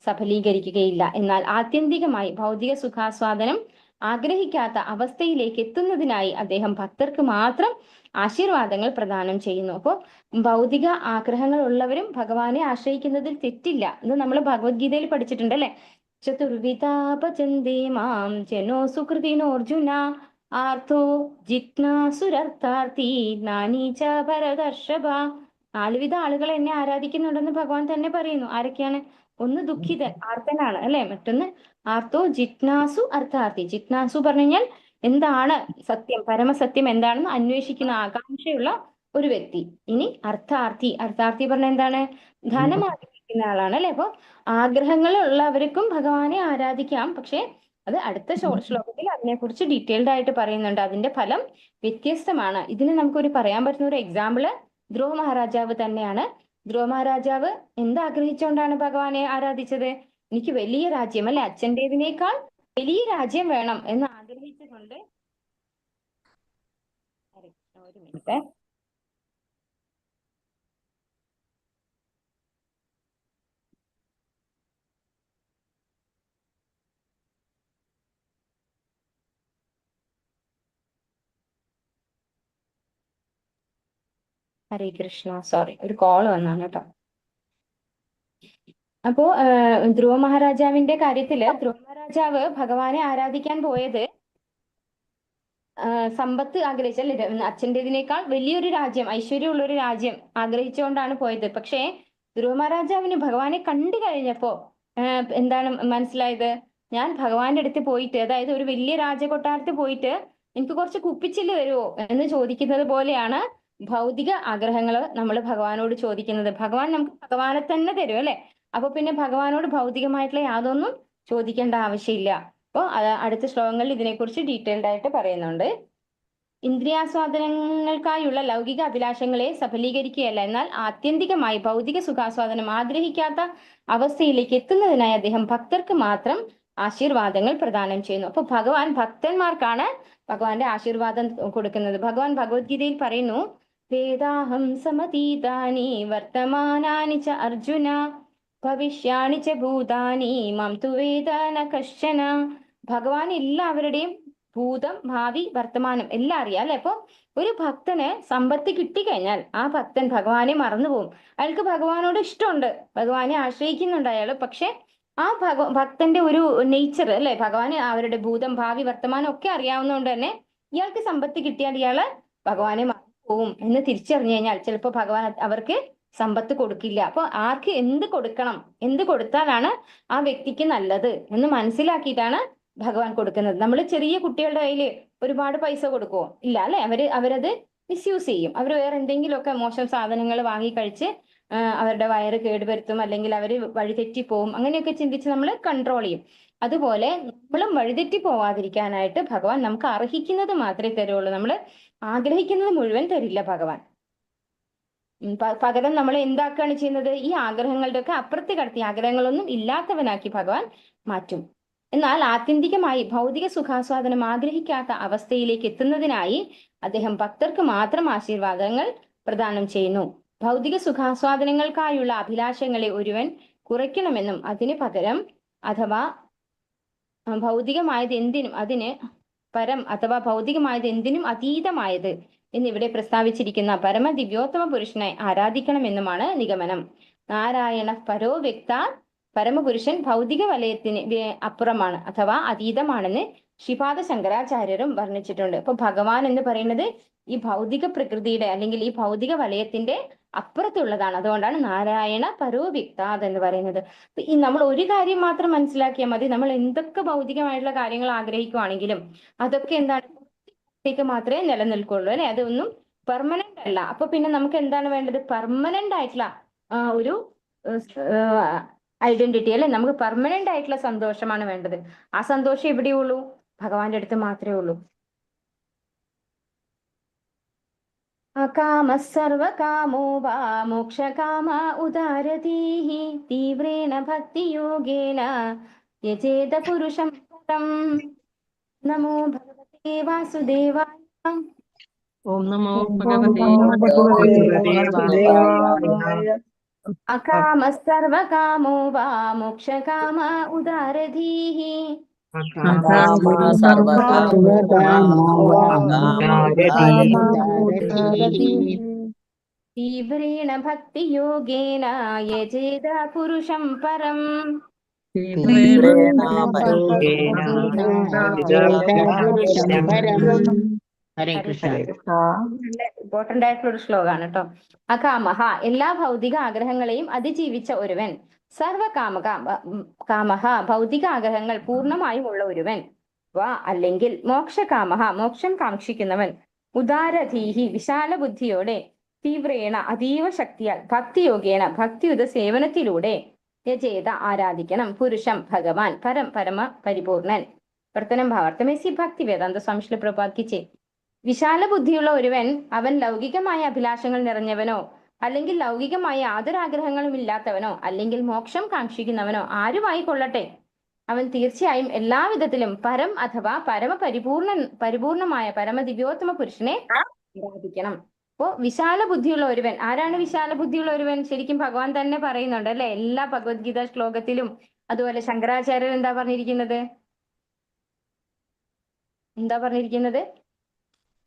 സഫലീകരിക്കുകയില്ല. എന്നാൽ ആത്യന്തികമായി ഭൗതിക സുഖാസ്വാദനം ആഗ്രഹിക്കാത്ത അവസ്ഥയിലേക്ക് എത്തുന്നതിനായി അദ്ദേഹം ഭക്തർക്ക് മാത്രം ആശീർവാദങ്ങൾ പ്രദാനം ചെയ്യുന്നു. അപ്പോൾ ഭൗതിക ആഗ്രഹങ്ങൾ ഉള്ളവരും ഭഗവാനെ ആശ്രയിക്കുന്നതിൽ തെറ്റില്ല. ഇത് നമ്മൾ ഭഗവത്ഗീതയിൽ പഠിച്ചിട്ടുണ്ട് അല്ലെ. ചതുർവിതാപചന്ദേ മാം ജനോ സുകൃതിനോർജുന ആർത്തോ ജിജ്ഞാസുരർത്ഥാർത്ഥി നാനീച ഭരതർഷഭ. 4 വിധ ആളുകൾ എന്നെ ആരാധിക്കുന്നുണ്ടെന്ന് ഭഗവാൻ തന്നെ പറയുന്നു. ആരൊക്കെയാണ്? ഒന്ന് ദുഃഖിതൻ, ആർത്തനാണ് അല്ലെ. മറ്റൊന്ന് ആർത്തോ ജിജ്ഞാസു അർത്ഥാർത്ഥി. ജിജ്ഞാസു പറഞ്ഞു കഴിഞ്ഞാൽ എന്താണ് സത്യം, പരമസത്യം എന്താണെന്ന് അന്വേഷിക്കുന്ന ആകാംക്ഷയുള്ള ഒരു വ്യക്തി. ഇനി അർത്ഥാർത്ഥി. അർത്ഥാർത്ഥി പറഞ്ഞ എന്താണ്? ധനം ആഗ്രഹിക്കുന്ന ആളാണ് അല്ലെ. അപ്പൊ ആഗ്രഹങ്ങൾ ഉള്ളവർക്കും ഭഗവാനെ ആരാധിക്കാം. പക്ഷെ അത് അടുത്ത ശ്ലോകത്തിൽ അതിനെക്കുറിച്ച് ഡീറ്റെയിൽഡ് ആയിട്ട് പറയുന്നുണ്ട്. അതിന്റെ ഫലം വ്യത്യസ്തമാണ്. ഇതിന് നമുക്കൊരു പറയാൻ പറ്റുന്ന ഒരു എക്സാമ്പിള് ധ്രുവ മഹാരാജാവ് തന്നെയാണ്. ധ്രുവ മഹാരാജാവ് എന്താഗ്രഹിച്ചുകൊണ്ടാണ് ഭഗവാനെ ആരാധിച്ചത്? എനിക്ക് വലിയ രാജ്യം അല്ലെ, അച്ഛൻ്റെതിനേക്കാൾ വലിയ രാജ്യം വേണം എന്ന് ആഗ്രഹിച്ചുകൊണ്ട്. ഒരു മിനിറ്റ്. ഹരേ കൃഷ്ണ. സോറി, ഒരു കോൾ വന്നാണ് കേട്ടോ. അപ്പോ ധ്രുവ മഹാരാജാവിന്റെ കാര്യത്തില് ധ്രുവ മഹാരാജാവ് ഭഗവാനെ ആരാധിക്കാൻ പോയത് സമ്പത്ത് ആഗ്രഹിച്ചല്ലേ, അച്ഛൻ്റെതിനേക്കാൾ വലിയൊരു രാജ്യം, ഐശ്വര്യമുള്ള ഒരു രാജ്യം ആഗ്രഹിച്ചുകൊണ്ടാണ് പോയത്. പക്ഷേ ധ്രുവ മഹാരാജാവിന് ഭഗവാനെ കണ്ടു കഴിഞ്ഞപ്പോ എന്താണ് മനസ്സിലായത്? ഞാൻ ഭഗവാന്റെ അടുത്ത് പോയിട്ട്, അതായത് ഒരു വലിയ രാജകൊട്ടാരത്തിൽ പോയിട്ട് എനിക്ക് കുറച്ച് കുപ്പിച്ചില്ല് തരുമോ എന്ന് ചോദിക്കുന്നത് പോലെയാണ് ഭൗതിക ആഗ്രഹങ്ങൾ നമ്മൾ ഭഗവാനോട് ചോദിക്കുന്നത്. ഭഗവാൻ നമുക്ക് ഭഗവാനെ തന്നെ തരും അല്ലെ. അപ്പൊ പിന്നെ ഭഗവാനോട് ഭൗതികമായിട്ടുള്ള യാതൊന്നും ചോദിക്കേണ്ട ആവശ്യമില്ല. അപ്പോൾ അടുത്ത ശ്ലോകങ്ങളിൽ ഇതിനെക്കുറിച്ച് ഡീറ്റെയിൽഡ് ആയിട്ട് പറയുന്നുണ്ട്. ഇന്ദ്രിയാസ്വാദനങ്ങൾക്കായുള്ള ലൗകിക അഭിലാഷങ്ങളെ സഫലീകരിക്കുകയല്ല, എന്നാൽ ആത്യന്തികമായി ഭൗതിക സുഖാസ്വാദനം ആഗ്രഹിക്കാത്ത അവസ്ഥയിലേക്ക് എത്തുന്നതിനായി അദ്ദേഹം ഭക്തർക്ക് മാത്രം ആശീർവാദങ്ങൾ പ്രദാനം ചെയ്യുന്നു. അപ്പൊ ഭഗവാൻ ഭക്തന്മാർക്കാണ് ഭഗവാന്റെ ആശീർവാദം കൊടുക്കുന്നത്. ഭഗവാൻ ഭഗവത്ഗീതയിൽ പറയുന്നു, വേദാഹം സമതീതാനി വർത്തമാനാനി ച അർജുന ഭവിഷ്യാണി ച ഭൂതാനി മാം തു വേദ ന കശ്ചന. ഭഗവാൻ എല്ലാവരുടെയും ഭൂതം, ഭാവി, വർത്തമാനം എല്ലാം അറിയാം അല്ലെ. അപ്പൊ ഒരു ഭക്തന് സമ്പത്ത് കിട്ടിക്കഴിഞ്ഞാൽ ആ ഭക്തൻ ഭഗവാനെ മറന്നുപോകും. അയാൾക്ക് ഭഗവാനോട് ഇഷ്ടമുണ്ട്, ഭഗവാനെ ആശ്രയിക്കുന്നുണ്ട് അയാള്. പക്ഷെ ആ ഭക്തന്റെ ഒരു നേച്ചർ അല്ലെ, ഭഗവാന് അവരുടെ ഭൂതം, ഭാവി, വർത്തമാനം ഒക്കെ അറിയാവുന്നതുകൊണ്ട് തന്നെ ഇയാൾക്ക് സമ്പത്ത് കിട്ടിയാൽ ഇയാള് ഭഗവാനെ മറന്നുപോകും എന്ന് തിരിച്ചറിഞ്ഞു കഴിഞ്ഞാൽ ചിലപ്പോൾ ഭഗവാൻ അവർക്ക് സമ്പത്ത് കൊടുക്കില്ല. അപ്പൊ ആർക്ക് എന്ത് കൊടുക്കണം, എന്ത് കൊടുത്താലാണ് ആ വ്യക്തിക്ക് നല്ലത് എന്ന് മനസ്സിലാക്കിയിട്ടാണ് ഭഗവാൻ കൊടുക്കുന്നത്. നമ്മൾ ചെറിയ കുട്ടികളുടെ കയ്യിൽ ഒരുപാട് പൈസ കൊടുക്കുമോ? ഇല്ല അല്ലെ. അവരത് മിസ്യൂസ് ചെയ്യും. അവർ വേറെ എന്തെങ്കിലുമൊക്കെ മോശം സാധനങ്ങൾ വാങ്ങി കഴിച്ച് അവരുടെ വയറ് കേടുവരുത്തും, അല്ലെങ്കിൽ അവർ വഴിതെറ്റിപ്പോവും. അങ്ങനെയൊക്കെ ചിന്തിച്ച് നമ്മൾ കൺട്രോൾ ചെയ്യും. അതുപോലെ നമ്മളും വഴിതെറ്റി പോവാതിരിക്കാനായിട്ട് ഭഗവാൻ നമുക്ക് അർഹിക്കുന്നത് മാത്രമേ തരുള്ളൂ. നമ്മൾ ആഗ്രഹിക്കുന്നത് മുഴുവൻ തരില്ല ഭഗവാൻ. പകരം നമ്മൾ എന്താക്കുകയാണ് ചെയ്യുന്നത്? ഈ ആഗ്രഹങ്ങളുടെ ഒക്കെ അപ്പുറത്ത് കടത്തി ആഗ്രഹങ്ങളൊന്നും ഇല്ലാത്തവനാക്കി ഭഗവാൻ മാറ്റും. എന്നാൽ ആത്യന്തികമായി ഭൗതിക സുഖാസ്വാദനം ആഗ്രഹിക്കാത്ത അവസ്ഥയിലേക്ക് എത്തുന്നതിനായി അദ്ദേഹം ഭക്തർക്ക് മാത്രം ആശീർവാദങ്ങൾ പ്രദാനം ചെയ്യുന്നു. ഭൗതിക സുഖാസ്വാദനങ്ങൾക്കായുള്ള അഭിലാഷങ്ങളെ ഒരുവൻ കുറയ്ക്കണമെന്നും അതിന് പകരം അഥവാ ഭൗതികമായത് എന്തിനും അതിന് പരം അഥവാ ഭൗതികമായത് എന്തിനും അതീതമായത് എന്നിവിടെ പ്രസ്താവിച്ചിരിക്കുന്ന പരമദിവ്യോത്തമ പുരുഷനെ ആരാധിക്കണമെന്നുമാണ് നിഗമനം. നാരായണ പരോ വ്യക്ത, പരമപുരുഷൻ ഭൗതിക വലയത്തിന് അപ്പുറമാണ് അഥവാ അതീതമാണെന്ന് ശ്രീപാദ ശങ്കരാചാര്യരും വർണ്ണിച്ചിട്ടുണ്ട്. അപ്പൊ ഭഗവാൻ എന്ന് പറയുന്നത് ഈ ഭൗതിക പ്രകൃതിയുടെ അല്ലെങ്കിൽ ഈ ഭൗതിക വലയത്തിന്റെ അപ്പുറത്തുള്ളതാണ്. അതുകൊണ്ടാണ് നാരായണ പരോ വ്യക്താത് എന്ന് പറയുന്നത്. ഈ നമ്മൾ ഒരു കാര്യം മാത്രം മനസ്സിലാക്കിയാൽ മതി. നമ്മൾ എന്തൊക്കെ ഭൗതികമായിട്ടുള്ള കാര്യങ്ങൾ ആഗ്രഹിക്കുവാണെങ്കിലും അതൊക്കെ എന്താണ് മാത്രമേ നിലനിൽക്കുള്ളൂ അല്ലെ. അതൊന്നും പെർമനന്റ് അല്ല. അപ്പൊ പിന്നെ നമുക്ക് എന്താണ് വേണ്ടത്? പെർമനന്റ് ആയിട്ടുള്ള ഒരു ഐഡന്റിറ്റി അല്ലെ. നമുക്ക് പെർമനന്റ് ആയിട്ടുള്ള സന്തോഷമാണ് വേണ്ടത്. ആ സന്തോഷം എവിടെയുള്ളൂ? ഭഗവാന്റെ അടുത്ത് മാത്രമേ ഉള്ളൂ. അകാമ സർവകാമോ വാ മോക്ഷകാമ ഉദാരതീഹി തീവ്രേണ ഭക്തിയോഗേന യജേത പുരുഷം പരം. നമോ ഭഗവതേ വാസുദേവായ. ഓം നമോ ഭഗവതേ അകാമ സർവകാമോ വാ മോക്ഷകാമ ഉദാരധീഹി തീവ്രേണ ഭക്തിയോഗേന യജേത പുരുഷം പരം. ഹരേ കൃഷ്ണ. ഇമ്പോർട്ടന്റ് ആയിട്ടുള്ള ഒരു ശ്ലോകമാണ് കേട്ടോ. അകാമഹ, എല്ലാ ഭൗതിക ആഗ്രഹങ്ങളെയും അതിജീവിച്ച ഒരുവൻ. കാമഹ, ഭൗതിക ആഗ്രഹങ്ങൾ പൂർണ്ണമായും ഉള്ള ഒരുവൻ. വാ, അല്ലെങ്കിൽ മോക്ഷകാമഹ, മോക്ഷം കാക്ഷിക്കുന്നവൻ. ഉദാരധീഹി, വിശാല ബുദ്ധിയോടെ. തീവ്രേണ, അതീവ ശക്തിയാൽ. ഭക്തിയോഗേന, ഭക്തിയുത സേവനത്തിലൂടെ. യജേത, ആരാധിക്കണം. പുരുഷം, ഭഗവാൻ. പരം, പരമ പരിപൂർണൻ. വർത്തനം ഭാവാർത്ഥമേസി ഭക്തി വേദാന്ത സ്വാമി പ്രഭാക്കിച്ചേ. വിശാല ബുദ്ധിയുള്ള ഒരുവൻ, അവൻ ലൗകികമായ അഭിലാഷങ്ങൾ നിറഞ്ഞവനോ അല്ലെങ്കിൽ ലൗകികമായ യാതൊരാഗ്രഹങ്ങളും ഇല്ലാത്തവനോ അല്ലെങ്കിൽ മോക്ഷം കാക്ഷിക്കുന്നവനോ ആരുമായിക്കൊള്ളട്ടെ, അവൻ തീർച്ചയായും എല്ലാവിധത്തിലും പരം അഥവാ പരിപൂർണമായ പരമദിവ്യോത്തമ പുരുഷനെ ആരാധിക്കണം. അപ്പോ വിശാല ബുദ്ധിയുള്ള ഒരുവൻ ആരാണ്? വിശാല ബുദ്ധിയുള്ള ഒരുവൻ ശരിക്കും ഭഗവാൻ തന്നെ പറയുന്നുണ്ട് അല്ലെ. എല്ലാ ഭഗവത്ഗീത ശ്ലോകത്തിലും അതുപോലെ ശങ്കരാചാര്യർ എന്താ പറഞ്ഞിരിക്കുന്നത്?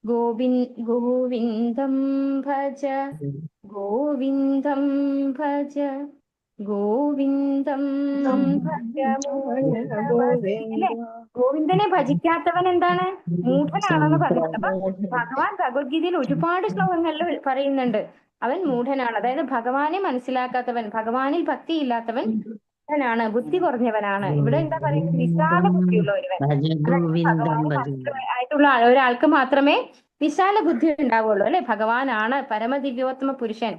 ഗോവിന്ദം ഭജ, ഗോവിന്ദം ഭജ, ഗോവിന്ദം ഭജ. അല്ലെ, ഗോവിന്ദനെ ഭജിക്കാത്തവൻ എന്താണ്? മൂഢനാണെന്ന് പറയുന്നത്. അപ്പൊ ഭഗവാൻ ഭഗവത്ഗീതയിൽ ഒരുപാട് ശ്ലോകങ്ങളിൽ പറയുന്നുണ്ട് അവൻ മൂഢനാണ്. അതായത് ഭഗവാനെ മനസ്സിലാക്കാത്തവൻ, ഭഗവാനിൽ ഭക്തി ഇല്ലാത്തവൻ ാണ്, ബുദ്ധി കുറഞ്ഞവനാണ്. ഇവിടെ എന്താ പറയുന്നത്? വിശാല ബുദ്ധിയുള്ള ഒരുവൻ. ആയിട്ടുള്ള ഒരാൾക്ക് മാത്രമേ വിശാല ബുദ്ധി ഉണ്ടാവുള്ളൂ അല്ലെ. ഭഗവാനാണ് പരമദിവ്യോത്തമ പുരുഷൻ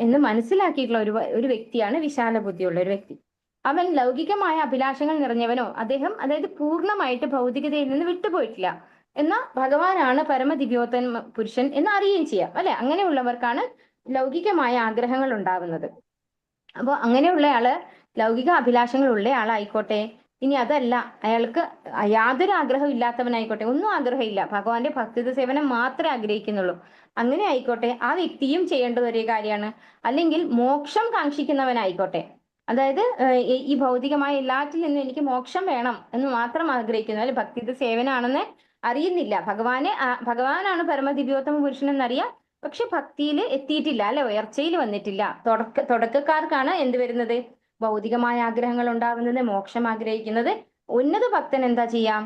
എന്ന് മനസ്സിലാക്കിയിട്ടുള്ള ഒരു വ്യക്തിയാണ് വിശാല ബുദ്ധിയുള്ള ഒരു വ്യക്തി. അവൻ ലൗകികമായ അഭിലാഷങ്ങൾ നിറഞ്ഞവനോ അതായത് പൂർണ്ണമായിട്ട് ഭൗതികതയിൽ നിന്ന് വിട്ടുപോയിട്ടില്ല. എന്നാൽ ഭഗവാനാണ് പരമദിവ്യോത്തമ പുരുഷൻ എന്ന് അറിയുകയും ചെയ്യാം അല്ലെ. അങ്ങനെയുള്ളവർക്കാണ് ലൗകികമായ ആഗ്രഹങ്ങൾ ഉണ്ടാവുന്നത്. അപ്പോൾ അങ്ങനെയുള്ള ആള് ലൗകിക അഭിലാഷങ്ങൾ ഉള്ള ആളായിക്കോട്ടെ, ഇനി അതല്ല അയാൾക്ക് യാതൊരു ആഗ്രഹം ഇല്ലാത്തവനായിക്കോട്ടെ, ഒന്നും ആഗ്രഹമില്ല, ഭഗവാന്റെ ഭക്തിയുത സേവനം മാത്രമേ ആഗ്രഹിക്കുന്നുള്ളൂ, അങ്ങനെ ആയിക്കോട്ടെ, ആ വ്യക്തിയും ചെയ്യേണ്ടത് ഒരേ കാര്യമാണ്. അല്ലെങ്കിൽ മോക്ഷം കാക്ഷിക്കുന്നവനായിക്കോട്ടെ, അതായത് ഈ ഭൗതികമായ എല്ലാറ്റിൽ നിന്നും എനിക്ക് മോക്ഷം വേണം എന്ന് മാത്രം ആഗ്രഹിക്കുന്നു അല്ലെ. ഭക്തിയുത സേവനാണെന്ന് അറിയുന്നില്ല, ഭഗവാനാണ് പരമദിവ്യോത്തമ പുരുഷൻ എന്നറിയാം, പക്ഷെ ഭക്തിയിൽ എത്തിയിട്ടില്ല അല്ലെ, ഉയർച്ചയിൽ വന്നിട്ടില്ല. തുടക്കക്കാർക്കാണ് എന്ത് വരുന്നത്? ഭൗതികമായ ആഗ്രഹങ്ങൾ ഉണ്ടാകുന്നത്, മോക്ഷം ആഗ്രഹിക്കുന്നത്. ഉന്നത ഭക്തൻ എന്താ ചെയ്യാം?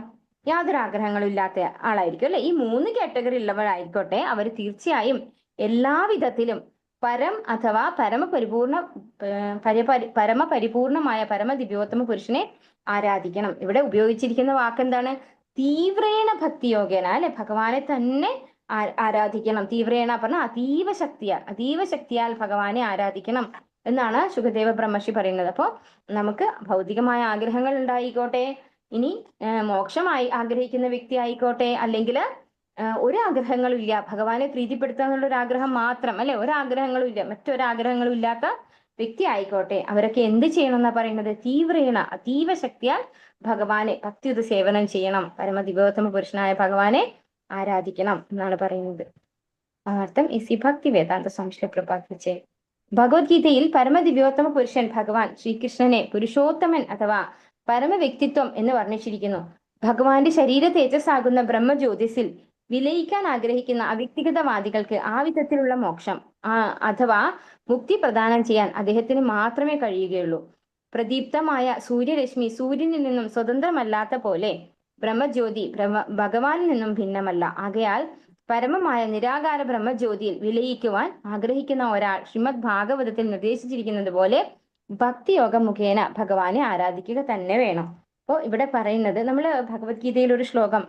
യാതൊരു ആഗ്രഹങ്ങളും ഇല്ലാത്ത ആളായിരിക്കും അല്ലെ. ഈ 3 കാറ്റഗറി ഉള്ളവരായിക്കോട്ടെ, അവർ തീർച്ചയായും എല്ലാവിധത്തിലും പരം അഥവാ പരമപരിപൂർണമായ പരമദിവ്യോത്തമ പുരുഷനെ ആരാധിക്കണം. ഇവിടെ ഉപയോഗിച്ചിരിക്കുന്ന വാക്കെന്താണ്? തീവ്രേണ ഭക്തിയോഗേന അല്ലെ. ഭഗവാനെ തന്നെ ആരാധിക്കണം. തീവ്രേണ പറഞ്ഞ അതീവ ശക്തിയാൽ ഭഗവാനെ ആരാധിക്കണം എന്നാണ് ശുകദേവ ബ്രഹ്മർഷി പറയുന്നത്. അപ്പോൾ നമുക്ക് ഭൗതികമായ ആഗ്രഹങ്ങൾ ഉണ്ടായിക്കോട്ടെ, ഇനി മോക്ഷമായി ആഗ്രഹിക്കുന്ന വ്യക്തി ആയിക്കോട്ടെ, അല്ലെങ്കിൽ ഒരാഗ്രഹങ്ങളും ഇല്ല, ഭഗവാനെ പ്രീതിപ്പെടുത്തുക എന്നുള്ള ഒരു ആഗ്രഹം മാത്രം അല്ലെ, ഒരാഗ്രഹങ്ങളും ഇല്ല, മറ്റൊരാഗ്രഹങ്ങളും ഇല്ലാത്ത വ്യക്തി ആയിക്കോട്ടെ അവരൊക്കെ എന്ത് ചെയ്യണം എന്നാ പറയുന്നത്? തീവ്രേണ അതീവ ശക്തിയാൽ ഭഗവാനെ ഭക്തിയുത സേവനം ചെയ്യണം, പരമദിവോത്തമ പുരുഷനായ ഭഗവാനെ ആരാധിക്കണം എന്നാണ് പറയുന്നത്. അർത്ഥം ഇസി ഭക്തി വേദാന്ത സംശയ പ്രഭാതിച്ചേ. ഭഗവത്ഗീതയിൽ പരമദിവ്യോത്തമ പുരുഷൻ ഭഗവാൻ ശ്രീകൃഷ്ണനെ പുരുഷോത്തമൻ അഥവാ പരമവ്യക്തിത്വം എന്ന് വർണ്ണിച്ചിരിക്കുന്നു. ഭഗവാന്റെ ശരീര തേജസ്സാകുന്ന ബ്രഹ്മജ്യോതിസിൽ വിലയിക്കാൻ ആഗ്രഹിക്കുന്ന അവ്യക്തിഗതവാദികൾക്ക് ആ വിധത്തിലുള്ള മോക്ഷം അഥവാ മുക്തി പ്രദാനം ചെയ്യാൻ അദ്ദേഹത്തിന് മാത്രമേ കഴിയുകയുള്ളൂ. പ്രദീപ്തമായ സൂര്യരശ്മി സൂര്യനിൽ നിന്നും സ്വതന്ത്രമല്ലാത്ത പോലെ ബ്രഹ്മജ്യോതി ഭഗവാനിൽ നിന്നും ഭിന്നമല്ല. ആകയാൽ പരമമായ നിരാകാര ബ്രഹ്മജ്യോതിയിൽ വിലയിക്കുവാൻ ആഗ്രഹിക്കുന്ന ഒരാൾ ശ്രീമദ് ഭാഗവതത്തിൽ നിർദ്ദേശിച്ചിരിക്കുന്നത് പോലെ ഭക്തിയോഗ മുഖേന ഭഗവാനെ ആരാധിക്കുക തന്നെ വേണം. അപ്പോൾ ഇവിടെ പറയുന്നത്, നമ്മൾ ഭഗവത്ഗീതയിൽ ഒരു ശ്ലോകം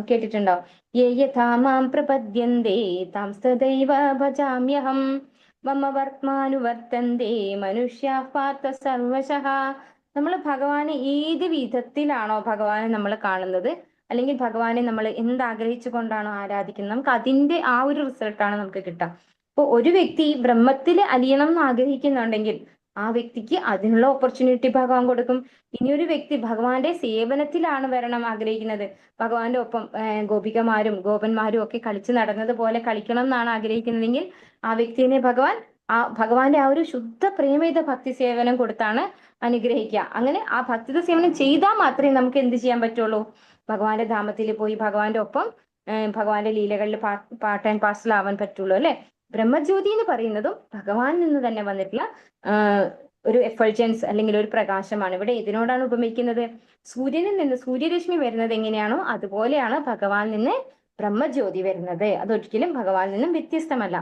കേട്ടിട്ടുണ്ടോ? യേ യഥാ മാം പ്രപദ്യന്തേ താം തദൈവ ഭജാമ്യഹം മമ വർത്തമാനുവർത്തന്തേ മനുഷ്യാഃ പാർത്ഥ സർവശഃ. നമ്മൾ ഭഗവാനെ ഏത് വിധത്തിലാണോ ഭഗവാനെ നമ്മൾ കാണുന്നത്, അല്ലെങ്കിൽ ഭഗവാനെ നമ്മൾ എന്താഗ്രഹിച്ചു കൊണ്ടാണോ ആരാധിക്കുന്നത്, നമുക്ക് അതിന്റെ ആ ഒരു റിസൾട്ടാണ് നമുക്ക് കിട്ടുക. അപ്പോൾ ഒരു വ്യക്തി ബ്രഹ്മത്തിൽ അലിയണം എന്ന് ആഗ്രഹിക്കുന്നുണ്ടെങ്കിൽ ആ വ്യക്തിക്ക് അതിനുള്ള ഓപ്പർച്യൂണിറ്റി ഭഗവാൻ കൊടുക്കും. ഇനിയൊരു വ്യക്തി ഭഗവാന്റെ സേവനത്തിലാണ് വരണം ആഗ്രഹിക്കുന്നത്, ഭഗവാന്റെ ഒപ്പം ഗോപികമാരും ഗോപന്മാരും ഒക്കെ കളിച്ചു നടന്നത് പോലെ കളിക്കണം എന്നാണ് ആഗ്രഹിക്കുന്നതെങ്കിൽ ആ വ്യക്തിനെ ഭഗവാന്റെ ആ ഒരു ശുദ്ധ പ്രേമയുത ഭക്തി സേവനം കൊടുത്താണ് അനുഗ്രഹിക്കുക. അങ്ങനെ ആ ഭക്തിത സേവനം ചെയ്താൽ മാത്രമേ നമുക്ക് എന്ത് ചെയ്യാൻ പറ്റുള്ളൂ? ഭഗവാന്റെ ധാമത്തിൽ പോയി ഭഗവാന്റെ ഒപ്പം ഭഗവാന്റെ ലീലകളിൽ പാർട്ട് ആൻഡ് പാർസൽ ആവാൻ പറ്റുള്ളൂ അല്ലെ. ബ്രഹ്മജ്യോതി എന്ന് പറയുന്നതും ഭഗവാനിൽ നിന്ന് തന്നെ വന്നിട്ടുള്ള ഒരു എഫൾജൻസ് അല്ലെങ്കിൽ ഒരു പ്രകാശമാണ്. ഇവിടെ ഇതിനോടാണ് ഉപമിക്കുന്നത്. സൂര്യനിൽ നിന്ന് സൂര്യരശ്മി വരുന്നത് എങ്ങനെയാണോ അതുപോലെയാണ് ഭഗവാനിൽ നിന്ന് ബ്രഹ്മജ്യോതി വരുന്നത്. അതൊരിക്കലും ഭഗവാനിൽ നിന്നും വ്യത്യസ്തമല്ല.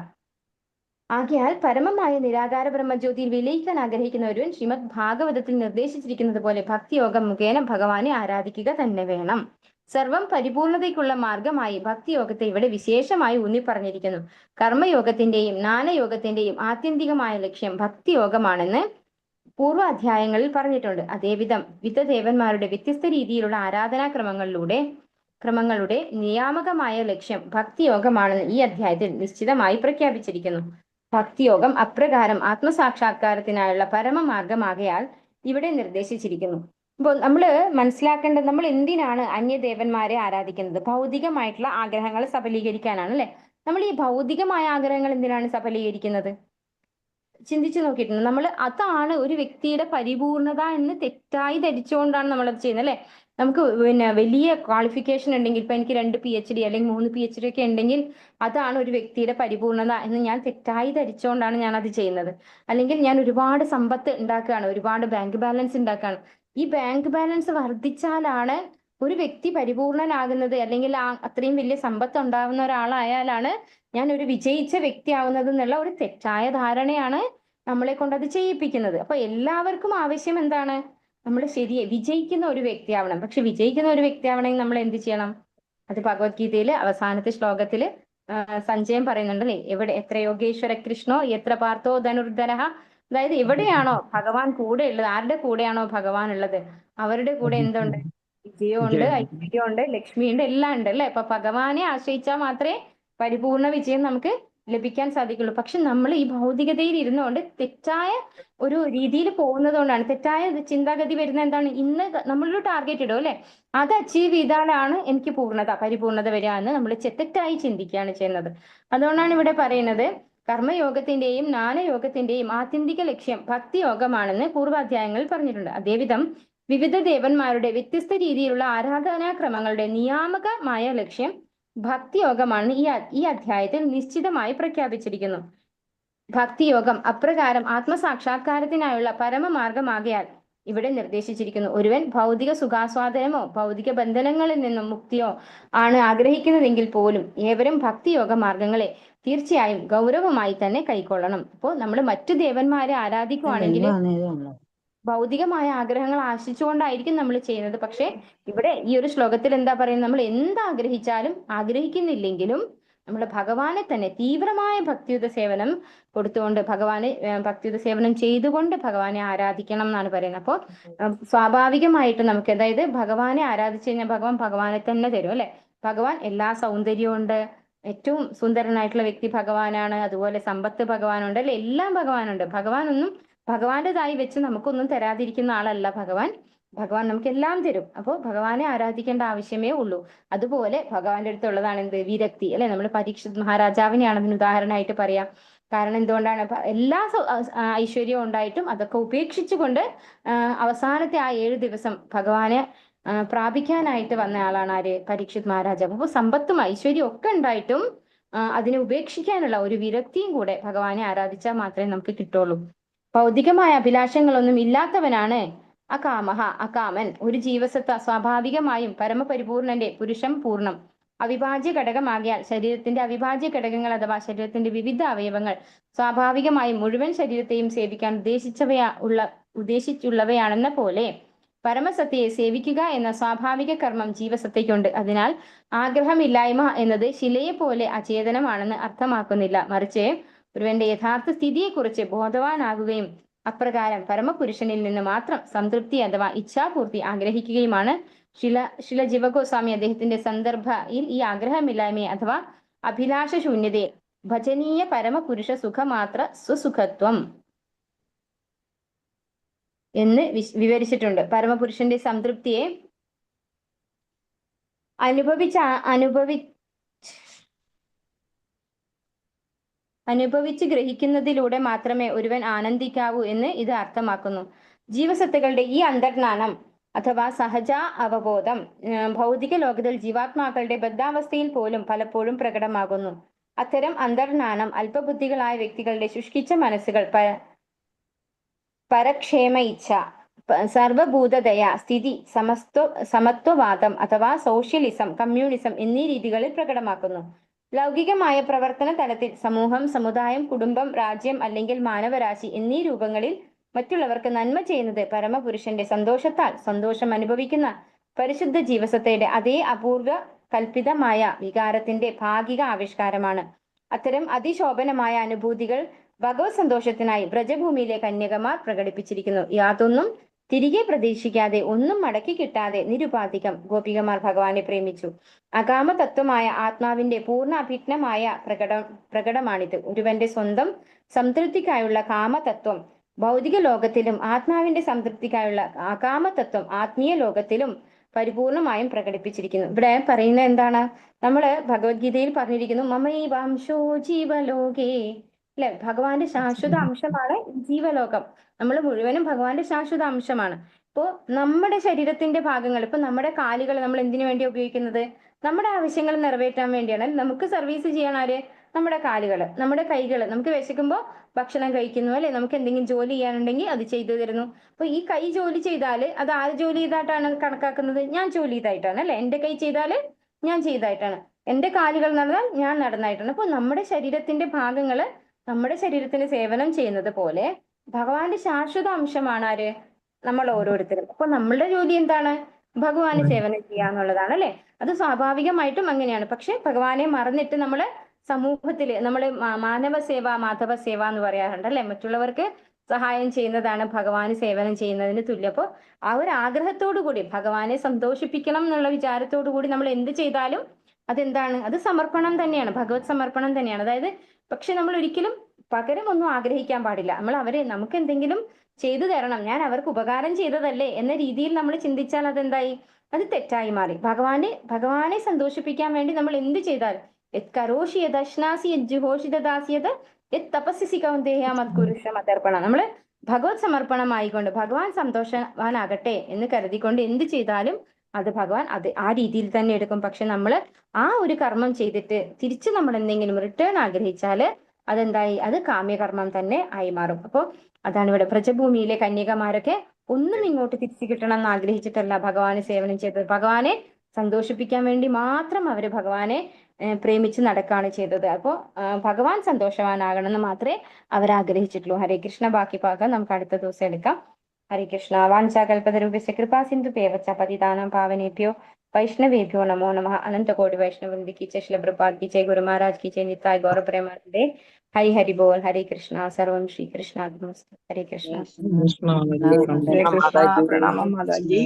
ആകയാൽ പരമമായ നിരാകാര ബ്രഹ്മജ്യോതിയിൽ വിലയിക്കാൻ ആഗ്രഹിക്കുന്ന ഒരുവൻ ശ്രീമദ് ഭാഗവതത്തിൽ നിർദ്ദേശിച്ചിരിക്കുന്നത് പോലെ ഭക്തിയോഗം മുഖേന ഭഗവാനെ ആരാധിക്കുക തന്നെ വേണം. സർവം പരിപൂർണതയ്ക്കുള്ള മാർഗമായി ഭക്തിയോഗത്തെ ഇവിടെ വിശേഷമായി ഊന്നി പറഞ്ഞിരിക്കുന്നു. കർമ്മയോഗത്തിന്റെയും ജ്ഞാനയോഗത്തിന്റെയും ആത്യന്തികമായ ലക്ഷ്യം ഭക്തിയോഗമാണെന്ന് പൂർവ്വ അധ്യായങ്ങളിൽ പറഞ്ഞിട്ടുണ്ട്. അതേവിധം വിധദേവന്മാരുടെ വ്യത്യസ്ത രീതിയിലുള്ള ക്രമങ്ങളുടെ നിയാമകമായ ലക്ഷ്യം ഭക്തിയോഗമാണെന്ന് ഈ അധ്യായത്തിൽ നിശ്ചിതമായി പ്രഖ്യാപിച്ചിരിക്കുന്നു. ഭക്തിയോഗം അപ്രകാരം ആത്മസാക്ഷാത്കാരത്തിനായുള്ള പരമമാർഗമാകയാൽ ഇവിടെ നിർദ്ദേശിച്ചിരിക്കുന്നു. അപ്പോൾ നമ്മൾ മനസ്സിലാക്കേണ്ടത്, നമ്മൾ എന്തിനാണ് അന്യദേവന്മാരെ ആരാധിക്കുന്നത്? ഭൗതികമായിട്ടുള്ള ആഗ്രഹങ്ങൾ സഫലീകരിക്കാനാണ് അല്ലെ. നമ്മൾ ഈ ഭൗതികമായ ആഗ്രഹങ്ങൾ എന്തിനാണ് സഫലീകരിക്കുന്നത്? ചിന്തിച്ചു നോക്കിയിട്ടുണ്ട് നമ്മൾ? അതാണ് ഒരു വ്യക്തിയുടെ പരിപൂർണത എന്ന് തെറ്റായി ധരിച്ചുകൊണ്ടാണ് നമ്മളത് ചെയ്യുന്നത് അല്ലെ. നമുക്ക് വലിയ ക്വാളിഫിക്കേഷൻ ഉണ്ടെങ്കിൽ, ഇപ്പൊ എനിക്ക് 2 PhD അല്ലെങ്കിൽ 3 PhD ഒക്കെ ഉണ്ടെങ്കിൽ അതാണ് ഒരു വ്യക്തിയുടെ പരിപൂർണത എന്ന് ഞാൻ തെറ്റായി ധരിച്ചുകൊണ്ടാണ് ഞാൻ അത് ചെയ്യുന്നത്. അല്ലെങ്കിൽ ഞാൻ ഒരുപാട് സമ്പത്ത് ഉണ്ടാക്കുകയാണ്, ഒരുപാട് ബാങ്ക് ബാലൻസ് ഉണ്ടാക്കുകയാണ്. ഈ ബാങ്ക് ബാലൻസ് വർദ്ധിച്ചാലാണ് ഒരു വ്യക്തി പരിപൂർണനാകുന്നത്, അല്ലെങ്കിൽ അത്രയും വലിയ സമ്പത്ത് ഉണ്ടാവുന്ന ഒരാളായാലാണ് ഞാൻ ഒരു വിജയിച്ച വ്യക്തി ആവുന്നത് എന്നുള്ള ഒരു തെറ്റായ ധാരണയാണ് നമ്മളെ കൊണ്ട് അത് ചെയ്യിപ്പിക്കുന്നത്. അപ്പൊ എല്ലാവർക്കും ആവശ്യം എന്താണ്? നമ്മൾ വിജയിക്കുന്ന ഒരു വ്യക്തിയാവണം. പക്ഷെ വിജയിക്കുന്ന ഒരു വ്യക്തിയാവണമെങ്കിൽ നമ്മൾ എന്ത് ചെയ്യണം? അത് ഭഗവത്ഗീതയില് അവസാനത്തെ ശ്ലോകത്തില് സഞ്ജയം പറയുന്നുണ്ടല്ലേ, എത്ര യോഗേശ്വര കൃഷ്ണോ എത്ര പാർത്ഥോ ധനുർധരഃ. അതായത് എവിടെയാണോ ഭഗവാൻ കൂടെ ഉള്ളത്, ആരുടെ കൂടെയാണോ ഭഗവാൻ ഉള്ളത് അവരുടെ കൂടെ എന്തുണ്ട്? വിജയമുണ്ട്, ഐശ്വര്യമുണ്ട്, ലക്ഷ്മിയുണ്ട്, എല്ലാം ഉണ്ട് അല്ലെ. അപ്പൊ ഭഗവാനെ ആശ്രയിച്ചാൽ മാത്രമേ പരിപൂർണ വിജയം നമുക്ക് ലഭിക്കാൻ സാധിക്കുള്ളൂ. പക്ഷെ നമ്മൾ ഈ ഭൗതികതയിൽ ഇരുന്നുകൊണ്ട് തെറ്റായ ഒരു രീതിയിൽ പോകുന്നത് കൊണ്ടാണ്, തെറ്റായ ചിന്താഗതി വരുന്ന എന്താണ്, ഇന്ന് നമ്മളൊരു ടാർഗറ്റ് ഇടും അല്ലെ, അത് അച്ചീവ് ചെയ്താലാണ് എനിക്ക് പരിപൂർണത വരിക എന്ന് നമ്മൾ തെറ്റായി ചിന്തിക്കുകയാണ് ചെയ്യുന്നത്. അതുകൊണ്ടാണ് ഇവിടെ പറയുന്നത് കർമ്മയോഗത്തിന്റെയും ജ്ഞാനയോഗത്തിന്റെയും ആത്യന്തിക ലക്ഷ്യം ഭക്തിയോഗമാണെന്ന് പൂർവാധ്യായങ്ങളിൽ പറഞ്ഞിട്ടുണ്ട്. അതേവിധം വിവിധ ദേവന്മാരുടെ വ്യത്യസ്ത രീതിയിലുള്ള ആരാധനാക്രമങ്ങളുടെ നിയാമകമായ ലക്ഷ്യം ഭക്തിയോഗമാണെന്ന് ഈ അധ്യായത്തിൽ നിശ്ചിതമായി പ്രഖ്യാപിച്ചിരിക്കുന്നു. ഭക്തിയോഗം അപ്രകാരം ആത്മസാക്ഷാത്കാരത്തിനായുള്ള പരമമാർഗമാകയാൽ ഇവിടെ നിർദ്ദേശിച്ചിരിക്കുന്നു. ഒരുവൻ ഭൗതിക സുഖാസ്വാദനമോ ഭൗതിക ബന്ധനങ്ങളിൽ നിന്നും മുക്തിയോ ആണ് ആഗ്രഹിക്കുന്നതെങ്കിൽ പോലും ഏവരും ഭക്തിയോഗ മാർഗങ്ങളെ തീർച്ചയായും ഗൗരവമായി തന്നെ കൈക്കൊള്ളണം. അപ്പോൾ നമ്മൾ മറ്റു ദേവന്മാരെ ആരാധിക്കുവാണെങ്കിൽ ഭൗതികമായ ആഗ്രഹങ്ങൾ ആശിച്ചുകൊണ്ടായിരിക്കും നമ്മൾ ചെയ്യുന്നത്. പക്ഷെ ഇവിടെ ഈ ഒരു ശ്ലോകത്തിൽ എന്താ പറയുന്നത്? നമ്മൾ എന്താഗ്രഹിച്ചാലും ആഗ്രഹിക്കുന്നില്ലെങ്കിലും നമ്മൾ ഭഗവാനെ തന്നെ തീവ്രമായ ഭക്തിയുത സേവനം കൊടുത്തുകൊണ്ട് ഭക്തിയുത സേവനം ചെയ്തുകൊണ്ട് ഭഗവാനെ ആരാധിക്കണം എന്നാണ് പറയുന്നത്. അപ്പോൾ സ്വാഭാവികമായിട്ട് നമുക്ക്, അതായത് ഭഗവാനെ ആരാധിച്ചു കഴിഞ്ഞാൽ ഭഗവാനെ തന്നെ തരും അല്ലെ. ഭഗവാൻ എല്ലാ സൗന്ദര്യവും ഉണ്ട്, ഏറ്റവും സുന്ദരനായിട്ടുള്ള വ്യക്തി ഭഗവാനാണ്. അതുപോലെ സമ്പത്ത് ഭഗവാനുണ്ട് അല്ലെ, എല്ലാം ഭഗവാനുണ്ട്. ഭഗവാനൊന്നും ഭഗവാന്റേതായി വെച്ച് നമുക്കൊന്നും തരാതിരിക്കുന്ന ആളല്ല ഭഗവാൻ. ഭഗവാൻ നമുക്ക് എല്ലാം തരും. അപ്പോൾ ഭഗവാനെ ആരാധിക്കേണ്ട ആവശ്യമേ ഉള്ളൂ. അതുപോലെ ഭഗവാന്റെ അടുത്തുള്ളതാണ് എന്ത്, വിരക്തി അല്ലെ. നമ്മൾ പരീക്ഷിത് മഹാരാജാവിനെയാണ് അതിന് ഉദാഹരണമായിട്ട് പറയാം. കാരണം എന്തുകൊണ്ടാണ്, എല്ലാ ഐശ്വര്യവും ഉണ്ടായിട്ടും അതൊക്കെ ഉപേക്ഷിച്ചുകൊണ്ട് അവസാനത്തെ ആ 7 ദിവസം ഭഗവാനെ പ്രാപിക്കാനായിട്ട് വന്ന ആളാണ് ആര്, പരീക്ഷിത് മഹാരാജാവ്. അപ്പോൾ സമ്പത്തും ഐശ്വര്യവും ഒക്കെ ഉണ്ടായിട്ടും അതിനെ ഉപേക്ഷിക്കാനുള്ള ഒരു വിരക്തിയും കൂടെ ഭഗവാനെ ആരാധിച്ചാൽ മാത്രമേ നമുക്ക് കിട്ടുള്ളൂ. ഭൗതികമായ അഭിലാഷങ്ങളൊന്നും ഇല്ലാത്തവനാണ് അകാമഹ, അകാമൻ. ഒരു ജീവസത്ത സ്വാഭാവികമായും പരമപരിപൂർണന്റെ പുരുഷം പൂർണ്ണം അവിഭാജ്യ ഘടകമാകിയാൽ ശരീരത്തിന്റെ അവിഭാജ്യ ഘടകങ്ങൾ അഥവാ ശരീരത്തിന്റെ വിവിധ അവയവങ്ങൾ സ്വാഭാവികമായും മുഴുവൻ ശരീരത്തെയും സേവിക്കാൻ ഉദ്ദേശിച്ചുള്ളവയാണെന്ന പോലെ പരമസത്തയെ സേവിക്കുക എന്ന സ്വാഭാവിക കർമ്മം ജീവസത്തയ്ക്കുണ്ട്. അതിനാൽ ആഗ്രഹമില്ലായ്മ എന്നത് ശിലയെ പോലെ അചേതനമാണെന്ന് അർത്ഥമാക്കുന്നില്ല. മറിച്ച് ഒരുവന്റെ യഥാർത്ഥ സ്ഥിതിയെക്കുറിച്ച് ബോധവാനാകുകയും അപ്രകാരം പരമപുരുഷനിൽ നിന്ന് മാത്രം സംതൃപ്തി അഥവാ ഇച്ഛാപൂർത്തി ആഗ്രഹിക്കുകയുമാണ്. ശില ജീവഗോസ്വാമി അദ്ദേഹത്തിന്റെ സന്ദർഭയിൽ ഈ ആഗ്രഹമില്ലായ്മയെ അഥവാ അഭിലാഷ ശൂന്യതയെ ഭജനീയ പരമപുരുഷ സുഖമാത്ര സ്വസുഖത്വം എന്ന് വിവരിച്ചിട്ടുണ്ട്. പരമപുരുഷന്റെ സംതൃപ്തിയെ അനുഭവിച്ച് ഗ്രഹിക്കുന്നതിലൂടെ മാത്രമേ ഒരുവൻ ആനന്ദിക്കാവൂ എന്ന് ഇത് അർത്ഥമാക്കുന്നു. ജീവസത്തകളുടെ ഈ അന്തർജ്ഞാനം അഥവാ സഹജ അവബോധം ഭൗതിക ലോകത്തിൽ ജീവാത്മാക്കളുടെ ബദ്ധാവസ്ഥയിൽ പോലും പലപ്പോഴും പ്രകടമാകുന്നു. അത്തരം അന്തർജ്ഞാനം അല്പബുദ്ധികളായ വ്യക്തികളുടെ ശുഷ്കിച്ച മനസ്സുകൾ പരക്ഷേമ ഇച്ഛ, സർവഭൂതദയ, സ്ഥിതി, സമത്വവാദം അഥവാ സോഷ്യലിസം, കമ്മ്യൂണിസം എന്നീ രീതികളിൽ പ്രകടമാക്കുന്നു. ലൗകികമായ പ്രവർത്തന തലത്തിൽ സമൂഹം, സമുദായം, കുടുംബം, രാജ്യം അല്ലെങ്കിൽ മാനവരാശി എന്നീ രൂപങ്ങളിൽ മറ്റുള്ളവർക്ക് നന്മ ചെയ്യുന്നത് പരമപുരുഷന്റെ സന്തോഷത്താൽ സന്തോഷം അനുഭവിക്കുന്ന പരിശുദ്ധ ജീവസത്തയുടെ അതേ അപൂർവ കൽപ്പിതമായ വികാരത്തിന്റെ ഭാഗിക ആവിഷ്കാരമാണ്. അത്തരം അതിശോഭനമായ അനുഭൂതികൾ ഭഗവത് സന്തോഷത്തിനായി ബ്രജഭൂമിയിലെ കന്യകമാർ പ്രകടിപ്പിച്ചിരിക്കുന്നു. യാതൊന്നും തിരികെ പ്രതീക്ഷിക്കാതെ, ഒന്നും മടക്കി കിട്ടാതെ നിരുപാധികം ഗോപികമാർ ഭഗവാനെ പ്രേമിച്ചു. അകാമ തത്വമായ ആത്മാവിന്റെ പൂർണ്ണ അഭിജ്ഞമായ പ്രകടമാണിത്. ഒരുവന്റെ സ്വന്തം സംതൃപ്തിക്കായുള്ള കാമതത്വം ഭൗതിക ലോകത്തിലും ആത്മാവിന്റെ സംതൃപ്തിക്കായുള്ള അകാമതത്വം ആത്മീയ ലോകത്തിലും പരിപൂർണമായും പ്രകടിപ്പിച്ചിരിക്കുന്നു. ഇവിടെ പറയുന്നത് എന്താണ്, നമ്മള് ഭഗവത്ഗീതയിൽ പറഞ്ഞിരിക്കുന്നു മമൈവാംശോ ജീവലോകേ അല്ലെ. ഭഗവാന്റെ ശാശ്വത അംശമാണ് ജീവലോകം. നമ്മൾ മുഴുവനും ഭഗവാന്റെ ശാശ്വത അംശമാണ്. ഇപ്പോ നമ്മുടെ ശരീരത്തിന്റെ ഭാഗങ്ങൾ, ഇപ്പൊ നമ്മുടെ കാലുകൾ നമ്മൾ എന്തിനു വേണ്ടി ഉപയോഗിക്കുന്നത്, നമ്മുടെ ആവശ്യങ്ങൾ നിറവേറ്റാൻ വേണ്ടിയാണ്. നമുക്ക് സർവീസ് ചെയ്യണ ആര്, നമ്മുടെ കാലുകൾ, നമ്മുടെ കൈകൾ. നമുക്ക് വിശക്കുമ്പോൾ ഭക്ഷണം കഴിക്കുന്നു അല്ലെ, നമുക്ക് എന്തെങ്കിലും ജോലി ചെയ്യാനുണ്ടെങ്കിൽ അത് ചെയ്തു തരുന്നു. അപ്പൊ ഈ കൈ ജോലി ചെയ്താല് അത് ആര് ജോലി ചെയ്തായിട്ടാണ് കണക്കാക്കുന്നത്, ഞാൻ ജോലി ചെയ്തായിട്ടാണ് അല്ലെ. എന്റെ കൈ ചെയ്താല് ഞാൻ ചെയ്തായിട്ടാണ്, എന്റെ കാലുകൾ നടന്നാൽ ഞാൻ നടന്നായിട്ടാണ്. അപ്പൊ നമ്മുടെ ശരീരത്തിന്റെ ഭാഗങ്ങള് നമ്മുടെ ശരീരത്തിന് സേവനം ചെയ്യുന്നത് പോലെ ഭഗവാന്റെ ശാശ്വത അംശമാണ് ആര്, നമ്മൾ ഓരോരുത്തരും. അപ്പൊ നമ്മളുടെ ജോലി എന്താണ്, ഭഗവാന് സേവനം ചെയ്യാന്നുള്ളതാണ് അല്ലെ. അത് സ്വാഭാവികമായിട്ടും അങ്ങനെയാണ്. പക്ഷെ ഭഗവാനെ മറന്നിട്ട് നമ്മള് സമൂഹത്തില് നമ്മള് മാനവ സേവ, മാധവ സേവ എന്ന് പറയാറുണ്ട് അല്ലെ. മറ്റുള്ളവർക്ക് സഹായം ചെയ്യുന്നതാണ് ഭഗവാന് സേവനം ചെയ്യുന്നതിന് തുല്യം. അപ്പോൾ ആ ഒരു ആഗ്രഹത്തോടു കൂടി ഭഗവാനെ സന്തോഷിപ്പിക്കണം എന്നുള്ള വിചാരത്തോടു കൂടി നമ്മൾ എന്ത് ചെയ്താലും അതെന്താണ്, അത് സമർപ്പണം തന്നെയാണ്, ഭഗവത് സമർപ്പണം തന്നെയാണ്. അതായത് പക്ഷെ നമ്മൾ ഒരിക്കലും പകരം ഒന്നും ആഗ്രഹിക്കാൻ പാടില്ല. നമ്മൾ നമുക്ക് എന്തെങ്കിലും ചെയ്തു തരണം, ഞാൻ അവർക്ക് ഉപകാരം ചെയ്തതല്ലേ എന്ന രീതിയിൽ നമ്മൾ ചിന്തിച്ചാൽ അതെന്തായി, അത് തെറ്റായി മാറി. ഭഗവാനെ സന്തോഷിപ്പിക്കാൻ വേണ്ടി നമ്മൾ എന്ത് ചെയ്താൽ കരോഷി യദശ്നാസി യജ്ജുഹോഷിദാസിയത് തപസ്സി കൗന്ദേയ മത്കുരുഷമതർപ്പണം, നമ്മള് ഭഗവത് സമർപ്പണമായിക്കൊണ്ട് ഭഗവാൻ സന്തോഷവാനാകട്ടെ എന്ന് കരുതിക്കൊണ്ട് എന്ത് ചെയ്താലും അത് ഭഗവാൻ ആ രീതിയിൽ തന്നെ എടുക്കും. പക്ഷെ നമ്മൾ ആ ഒരു കർമ്മം ചെയ്തിട്ട് തിരിച്ച് നമ്മൾ എന്തെങ്കിലും റിട്ടേൺ ആഗ്രഹിച്ചാല് അതെന്തായി, അത് കാമ്യകർമ്മം തന്നെ ആയി മാറും. അപ്പോൾ അതാണ് ഇവിടെ ബ്രജഭൂമിയിലെ കന്യകമാരൊക്കെ ഒന്നും ഇങ്ങോട്ട് തിരിച്ചു കിട്ടണം എന്ന് ആഗ്രഹിച്ചിട്ടല്ല ഭഗവാനെ സേവനം ചെയ്തത്. ഭഗവാനെ സന്തോഷിപ്പിക്കാൻ വേണ്ടി മാത്രം അവര് ഭഗവാനെ പ്രേമിച്ച് നടക്കുകയാണ് ചെയ്തത്. അപ്പോൾ ഭഗവാൻ സന്തോഷവാനാകണമെന്ന് മാത്രമേ അവരാഗ്രഹിച്ചിട്ടുള്ളൂ. ഹരേ കൃഷ്ണ. ബാക്കി ഭാഗം നമുക്ക് അടുത്ത ദിവസം എടുക്കാം. ഹരേ കൃഷ്ണ. വാഞ്ചാകൽപതരൂപസ്യ കൃപാസിന്ധു പേവച്ച പതിതാനാം പാവനേഭ്യോ വൈഷ്ണവേഭ്യോ നമോ നമഃ. അനന്തകോടി വൈഷ്ണവൃന്ദ की जय, श्रील प्रभुपाद की जय, गुरु महाराज की जय, निताय गौर प्रेमानंदे. हरि हरि बोल. हरे कृष्ण. सर्वम श्री कृष्णार्पणमस्तु. हरे कृष्ण. कृष्ण हरे कृष्ण. प्रणाम माता जी.